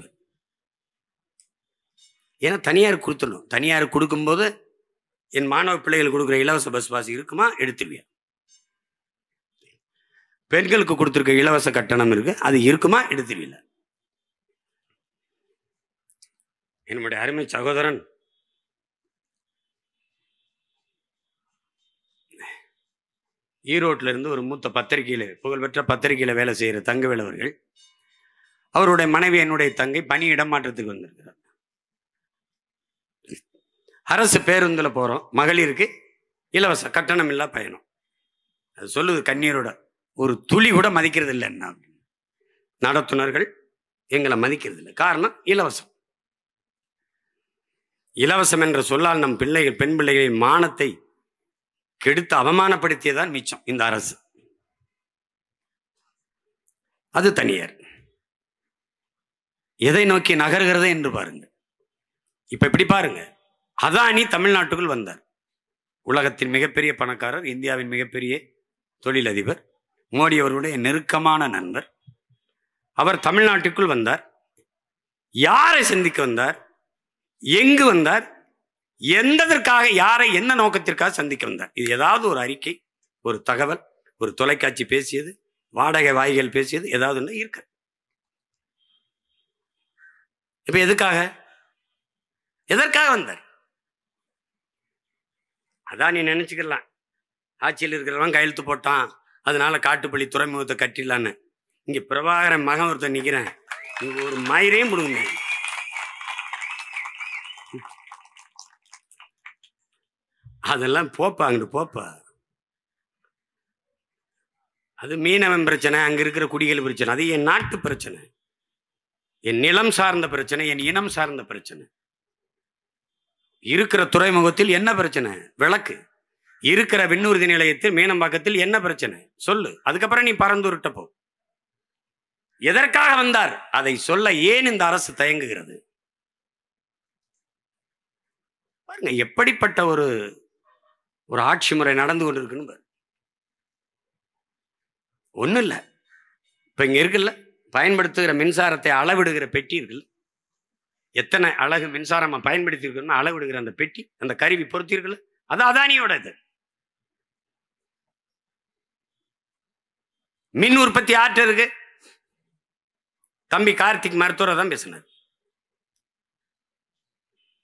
ஏன்னா தனியார் கொடுத்துடணும். தனியார் கொடுக்கும்போது என் மாணவ பிள்ளைகள் கொடுக்குற இலவச பஸ் பாஸ் இருக்குமா? எடுத்துருவியா? பெண்களுக்கு கொடுத்துருக்க இலவச கட்டணம் இருக்கு, அது இருக்குமா? எடுத்துருவில்ல. என்னுடைய அருமை சகோதரன் ஈரோட்டில இருந்து ஒரு மூத்த பத்திரிகையில, புகழ்பெற்ற பத்திரிகையில வேலை செய்கிற தங்கவேல் அவர்கள், அவருடைய மனைவி என்னுடைய தங்கை பணி இடமாற்றத்துக்கு வந்திருக்கிறார். அரசு பேருந்துல போறோம், மகளிருக்கு இலவச கட்டணம் இல்லா பயணம். அது சொல்லுது கண்ணீரோட, ஒரு துளி கூட மதிக்கிறது இல்லை. என்ன நடத்துனர்கள் எங்களை மதிக்கிறது இல்லை. காரணம் இலவசம். இலவசம் என்ற சொல்லால் நம் பிள்ளைகள், பெண் பிள்ளைகளின் மானத்தை கெடுத்து அவமானப்படுத்தியதான் மிச்சம் இந்த அரசு. அது தனியார். எதை நோக்கி நகர்கிறது என்று பாருங்க. இப்ப இப்படி பாருங்க, அதானி தமிழ்நாட்டுக்குள் வந்தார். உலகத்தின் மிகப்பெரிய பணக்காரர், இந்தியாவின் மிகப்பெரிய தொழிலதிபர், மோடி அவர்களுடைய நெருக்கமான நண்பர். அவர் தமிழ்நாட்டுக்குள் வந்தார். யாரை சந்திக்க வந்தார், எங்கு வந்தார், எந்ததற்காக, யாரை என்ன நோக்கத்திற்காக சந்திக்க வந்தார்? இது ஏதாவது ஒரு அறிக்கை, ஒரு தகவல், ஒரு தொலைக்காட்சி பேசியது, வாடகை வாய்கள் பேசியது ஏதாவது இருக்கு? இப்ப எதற்காக வந்தார்? அதான் நீ நினைச்சுக்கலாம், ஆட்சியில் இருக்கிறவன் கையெழுத்து போட்டான், அதனால காட்டுப்பள்ளி துறைமுகத்தை கட்டிடலான்னு. இங்க பிரபாகரன் மகன் ஒருத்தர் நிக்கிறேன், இங்க ஒரு மயிரையும் கொடுங்க. அதெல்லாம் போப்பா, அங்கிட்டு போப்பா. அது மீனவன் பிரச்சனை, அங்க இருக்கிற குடிகள் பிரச்சனை, அது என் நாட்டு பிரச்சனை, என் நிலம் சார்ந்த பிரச்சனை, என் இனம் சார்ந்த பிரச்சனை. இருக்கிற துறைமுகத்தில் என்ன பிரச்சனை? விளக்கு. இருக்கிற விண்ணூர்தி நிலையத்தில் மீனம்பாக்கத்தில் என்ன பிரச்சனை சொல்லு. அதுக்கப்புறம் நீ பறந்துருட்ட போ. எதற்காக வந்தார் அதை சொல்ல ஏன் இந்த அரசு தயங்குகிறது? பாருங்க எப்படிப்பட்ட ஒரு ஆட்சி முறை நடந்து கொண்டிருக்குன்னு. ஒன்றும் இல்லை, இப்போ இங்கே இருக்குல்ல, பயன்படுத்துகிற மின்சாரத்தை அளவிடுகிற பெட்டி இருக்குல்ல, எத்தனை அழகு மின்சாரம் பயன்படுத்தி இருக்கணும் அளவிடுகிற அந்த பெட்டி, அந்த கருவி பொருத்தி இருக்குல்ல, அது அதானியோட. இது மின் உற்பத்தி ஆற்று இருக்கு. தம்பி கார்த்திக் மருத்துவரை தான் பேசினார்.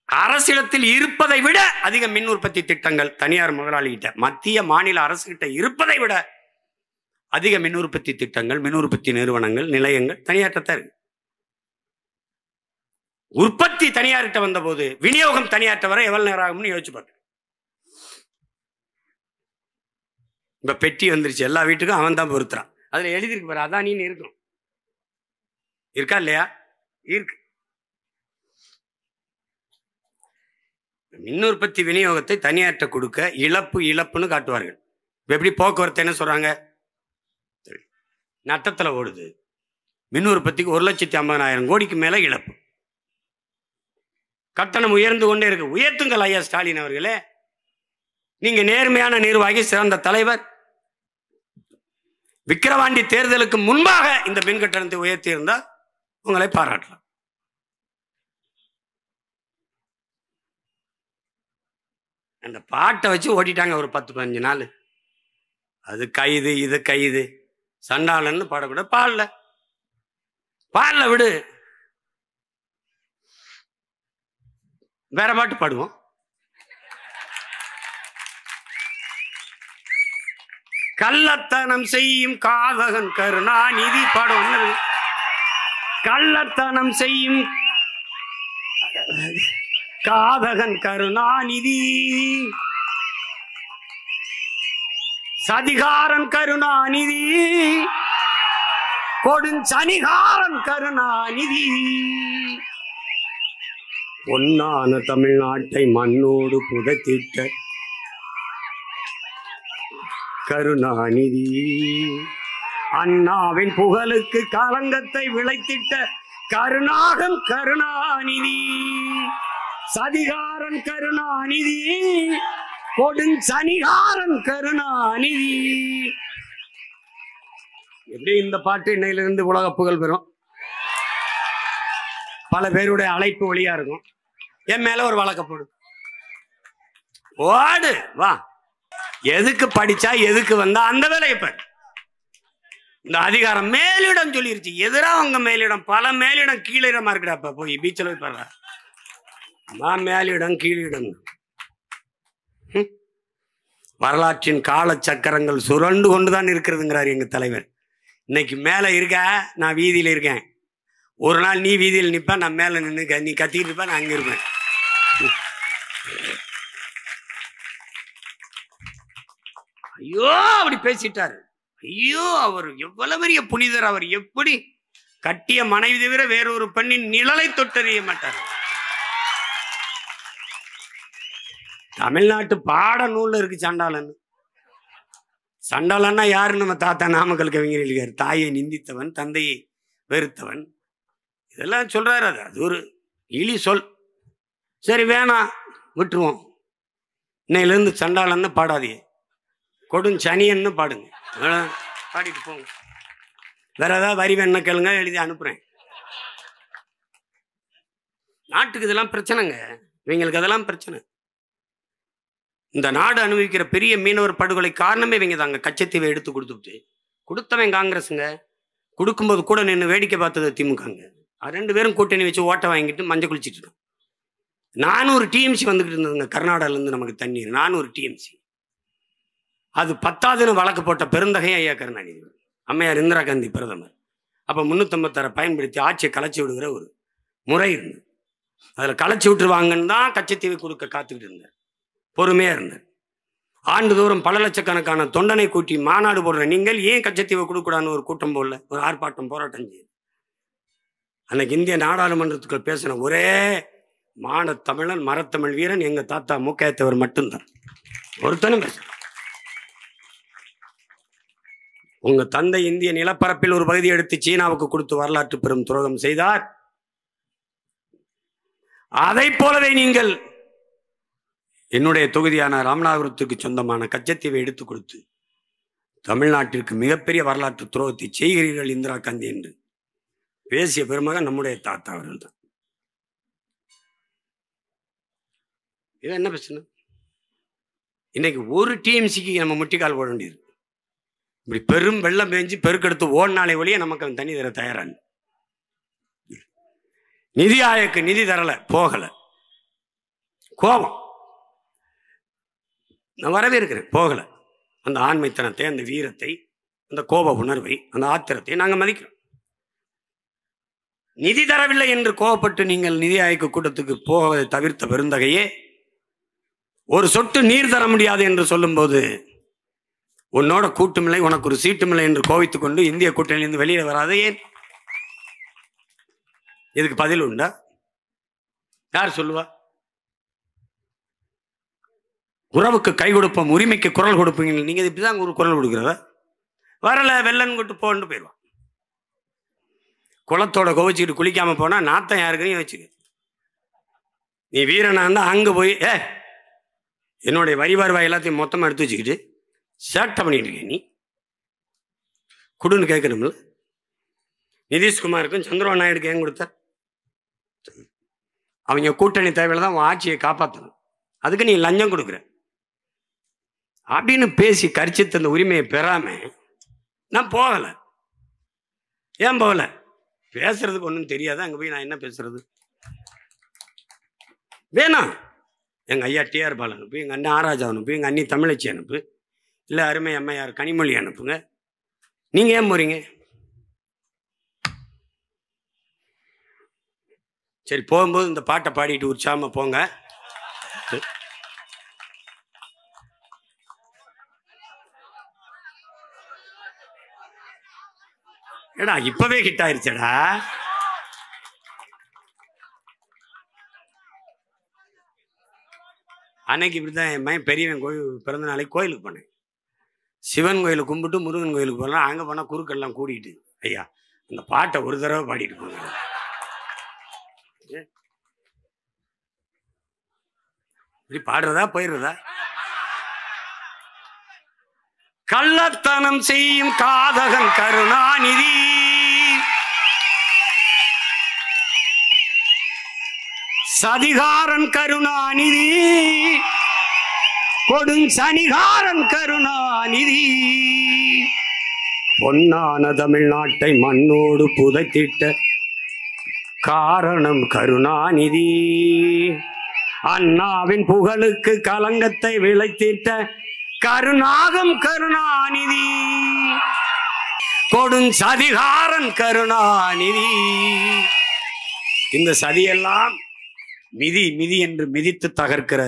அரசிடத்தில் இருப்பதை விட அதிக மின் உற்பத்தி திட்டங்கள் தனியார் முதலாளிகிட்ட, மத்திய மாநில அரசு கிட்ட இருப்பதை விட அதிக மின் உற்பத்தி திட்டங்கள், மின் உற்பத்தி நிறுவனங்கள், நிலையங்கள் தனியார்ட்ட இருக்கு. உற்பத்தி தனியார்கிட்ட வந்த போது விநியோகம் தனியார்ட்ட வர எவ்வளவு நேரம் ஆகும்னு யோசிச்சு பார்க்க. இப்ப பெட்டி வந்துருச்சு, எல்லா வீட்டுக்கும் அவன் தான் பொறுத்துறான். அதுல எழுதிருக்கு பாரு, அதான் நீ இருக்கும். இருக்கா இல்லையா? இருக்கு. மின் உற்பத்தி விநியோகத்தை தனியார்ட்ட கொடுக்க இழப்புன்னு காட்டுவார்கள். எப்படி போக்குவரத்து என்ன சொல்றாங்க? நட்டத்தில் ஓடுது. மின் உற்பத்திக்கு 1,50,000 கோடிக்கு மேல இழப்பு. கட்டணம் உயர்ந்து கொண்டே இருக்கு. உயர்த்துங்கள் ஐயா ஸ்டாலின் அவர்களே, நீங்க நேர்மையான நிர்வாகி, சிறந்த தலைவர். விக்கிரவாண்டி தேர்தலுக்கு முன்பாக இந்த மின் கட்டணத்தை உயர்த்தி இருந்தால் உங்களை பாராட்டலாம். அந்த பாட்டை வச்சு ஓட்டிட்டாங்க ஒரு 10-15 நாள். அது கைது, இது கைது, சண்டாளன்னு பாடக்கூடாது. பாடல விடு, வேற பாட்டு பாடுவோம். கள்ளத்தனம் செய்யும் காதகன் கருணாநிதி பாடுவோம். கள்ளத்தனம் செய்யும் காதகன் கருணாநிதி, சதிகாரன் கருணாநிதி, கொடுஞ்சனிகாரன் கருணாநிதி. பொன்னான தமிழ்நாட்டை மண்ணோடு புதைத்திட்ட கருணாநிதி, அண்ணாவின் புகழுக்கு களங்கத்தை விளைத்திட்ட கருணாகம் கருணாநிதி, சதிகாரன் கருணாநிதி, கொடுஞ்சனிகாரன் கருணாநிதி. எப்படி இந்த பாட்டு இன்னையிலிருந்து உலக புகழ் பெறும். பல பேருடைய அழைப்பு ஒளியா இருக்கும். என் மேல ஒரு வழக்க போடு, ஓடு வா. எதுக்கு படிச்சா, எதுக்கு வந்தா, அந்த வேலையை பாரு. இந்த அதிகாரம் மேலிடம் சொல்லிருச்சு. எதிரா உங்க மேலிடம், பல மேலிடம் கீழிடமா இருக்குடாப்ப. போய் பீச்சில் போய் பாரு, மேலிடம் கீழிடம். வரலாற்றின் கால சக்கரங்கள் சுரண்டு கொண்டுதான் இருக்கிறதுங்கிறார் எங்க தலைவர். இன்னைக்கு மேல இருக்க, நான் வீதியில இருக்கேன். ஒரு நாள் நீ வீதியில் நிப்ப, நான் மேல நின்று நீ கத்திட்டு இருப்ப, நான் அங்க இருப்பேன். ஐயோ அப்படி பேசிட்டாரு. ஐயோ அவர் எவ்வளவு பெரிய புனிதர். அவர் எப்படி கட்டிய மனைவி தவிர வேறொரு பெண்ணின் நிழலை தொட்டறிய மாட்டார். தமிழ்நாட்டு பாட நூல்ல இருக்கு சண்டாளன். சண்டாளன்னா யாரு? நம்ம தாத்தா நாமக்கல் கவிஞர் இருக்காரு. தாயை நிந்தித்தவன், தந்தையை வெறுத்தவன், இதெல்லாம் சொல்றாரு. அது ஒரு இழி சொல். சரி வேணாம், விட்டுருவோம். இன்னையிலிருந்து சண்டாளன்னு பாடாதீங்க, கொடுஞ்சனியன்னு பாடுங்க. பாடிட்டு போங்க. வேற ஏதாவது வரி வேணும்னா கேளுங்க, எழுதி அனுப்புறேன். நாட்டுக்கு இதெல்லாம் பிரச்சனைங்க, இவங்களுக்கு அதெல்லாம் பிரச்சனை. இந்த நாடு அனுபவிக்கிற பெரிய மீனவர் படுகொலை காரணமே இவங்க தாங்க. கச்சத்தீவை எடுத்து கொடுத்துட்டு கொடுத்தவன் காங்கிரஸுங்க, கொடுக்கும்போது கூட நின்று வேடிக்கை பார்த்தது திமுகங்க. 2 பேரும் கூட்டணி வச்சு ஓட்டை வாங்கிட்டு மஞ்சள் குளிச்சுட்டு இருக்கோம். 400 டிஎம்சி வந்துகிட்டு இருந்ததுங்க கர்நாடகாலேருந்து நமக்கு தண்ணீர். 400 டிஎம்சி. அது 10வது வழக்கு போட்ட பெருந்தகை ஐயா கருணாநிதி, அம்மையார் இந்திரா காந்தி பிரதமர். அப்போ 356 பயன்படுத்தி ஆட்சியை கலைச்சி விடுகிற ஒரு முறை இருந்தது. அதில் கலைச்சி விட்டுருவாங்கன்னு தான் கச்சத்தீவை கொடுக்க காத்துக்கிட்டு இருந்தார். பொறுமையாக இருந்தார். ஆண்டுதோறும் பல லட்சக்கணக்கான தொண்டனை கூட்டி மாநாடு போடுற நீங்கள் ஏன் கச்சத்தீவை கொடுக்கூடாதுன்னு ஒரு கூட்டம் போடல, ஒரு ஆர்ப்பாட்டம் போராட்டம் செய்யுது. அன்னைக்கு இந்திய நாடாளுமன்றத்துக்குள் பேசின ஒரே மானத்தமிழன் மரத்தமிழ் வீரன் எங்க தாத்தா மூக்கையத்தவர் மட்டும்தான். ஒருத்தனும் பேச. உங்க தந்தை இந்திய நிலப்பரப்பில் ஒரு பகுதியை எடுத்து சீனாவுக்கு கொடுத்து வரலாற்று பெரும் துரோகம் செய்தார். அதை போலவே நீங்கள் என்னுடைய தொகுதியான ராமநாதபுரத்துக்கு சொந்தமான கச்சத்தீவை எடுத்து கொடுத்து தமிழ்நாட்டிற்கு மிகப்பெரிய வரலாற்று துரோகத்தை செய்கிறீர்கள் இந்திரா காந்தி என்று பேசிய பெருமகன் நம்முடைய தாத்தா அவர்கள் தான். இதை என்ன பேசணும்? இன்னைக்கு ஒரு டிஎம்சிக்கு நம்ம முட்டிக்கால் போட வேண்டியது. இப்படி பெரும் வெள்ளம் பெஞ்சு பெருக்கெடுத்து ஓடினாலே ஒழிய நமக்கு தண்ணி தர தயாரான. நிதி ஆயோக்கு நிதி தரல, போகல. கோபம் நான் வரவேற்கிறேன், போகல. அந்த ஆண்மைத்தனத்தை, அந்த வீரத்தை, அந்த கோப உணர்வை, அந்த ஆத்திரத்தை நாங்கள் மதிக்கிறோம். நிதி தரவில்லை என்று கோபப்பட்டு நீங்கள் நிதி ஆயோக கூட்டத்துக்கு போவதை தவிர்த்த பெருந்தகையே, ஒரு சொட்டு நீர் தர முடியாது என்று சொல்லும்போது உன்னோட கூட்டுமில்லை, உனக்கு ஒரு சீட்டுமில்லை என்று கோவித்துக் கொண்டு இந்திய கூட்டணியிலிருந்து வெளியே வராது ஏன்? இதுக்கு பதில் உண்டா? யார் சொல்லுவா? உறவுக்கு கை கொடுப்போம், உரிமைக்கு குரல் கொடுப்பீங்க. நீங்க இப்படிதான் ஒரு குரல் கொடுக்கிறத வரல வெள்ளன் கொட்டு போன்னு போயிடுவான். குளத்தோட கோவிச்சுக்கிட்டு குளிக்காம போனா நாத்தம் யாருக்குன்னு வச்சுக்க. நீ வீரனா இருந்தா அங்க போய் என்னுடைய வரி வருவாய் எல்லாத்தையும் மொத்தமா எடுத்து வச்சுக்கிட்டு சேட்டை பண்ணிட்டு இருக்க. நீ குடுன்னு கேட்கணும்ல. நிதிஷ்குமாருக்கும் சந்திரபாபு நாயுடுக்கு ஏன் கொடுத்தார்? அவங்க கூட்டணி தேவையில்லை தான் ஆட்சியை காப்பாற்றணும், அதுக்கு நீ லஞ்சம் கொடுக்குற அப்படின்னு பேசி கரிச்சித்த அந்த உரிமையை பெறாம நான் போகல. ஏன் போகல? பேசுறதுக்கு ஒன்றும் தெரியாது. அங்கே போய் நான் என்ன பேசுறது? வேணாம். எங்கள் ஐயா டிஆர் பால் அனுப்பு, எங்கள் அண்ணன் ஆராஜா அனுப்பு, எங்கள் அண்ணி தமிழச்சி அனுப்பு, இல்லை அருமை அம்மையார் கனிமொழி அனுப்புங்க. நீங்கள் ஏன் போறீங்க? சரி, போகும்போது இந்த பாட்டை பாடிட்டு உற்சாகமாக போங்க. ஏடா இப்பவே ஹிட் ஆயிருச்சடா. அன்னைக்கு இப்படிதான் என் மகன் பெரியவன் கோயில் பிறந்த நாளைக்கு கோயிலுக்கு போனேன். சிவன் கோயிலுக்கு கும்பிட்டு முருகன் கோயிலுக்கு போகலாம். அங்கே போனால் குறுக்கெல்லாம் கூடிட்டு ஐயா அந்த பாட்டை ஒரு தடவை பாடிட்டு போங்க. இப்படி பாடுறதா போயிடுறதா? கள்ளத்தனம் செய்யும் காதகன் கருணாநிதி, சதிகாரன் கருணாநிதி, கொடுஞ்சனிகாரன் கருணாநிதி, பொன்னான தமிழ்நாட்டை மண்ணோடு புதைத்திட்ட காரணம் கருணாநிதி, அண்ணாவின் புகழுக்கு கலங்கத்தை விளைத்திட்ட கருணாகம் கருணாநிதி, கொடுஞ்சதிகாரன் கருணாநிதி. இந்த சதியெல்லாம் மிதி மிதி என்று மிதித்து தகர்க்கிற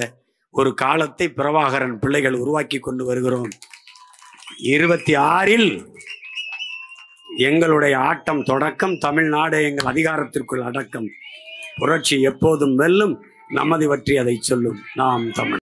ஒரு காலத்தை பிரபாகரன் பிள்ளைகள் உருவாக்கி கொண்டு வருகிறோம். 26 எங்களுடைய ஆட்டம் தொடக்கம். தமிழ்நாடு எங்கள் அதிகாரத்திற்குள் அடக்கம். புரட்சி எப்போதும் வெல்லும். நமது பற்றி அதை சொல்லும். நாம் தமிழ்.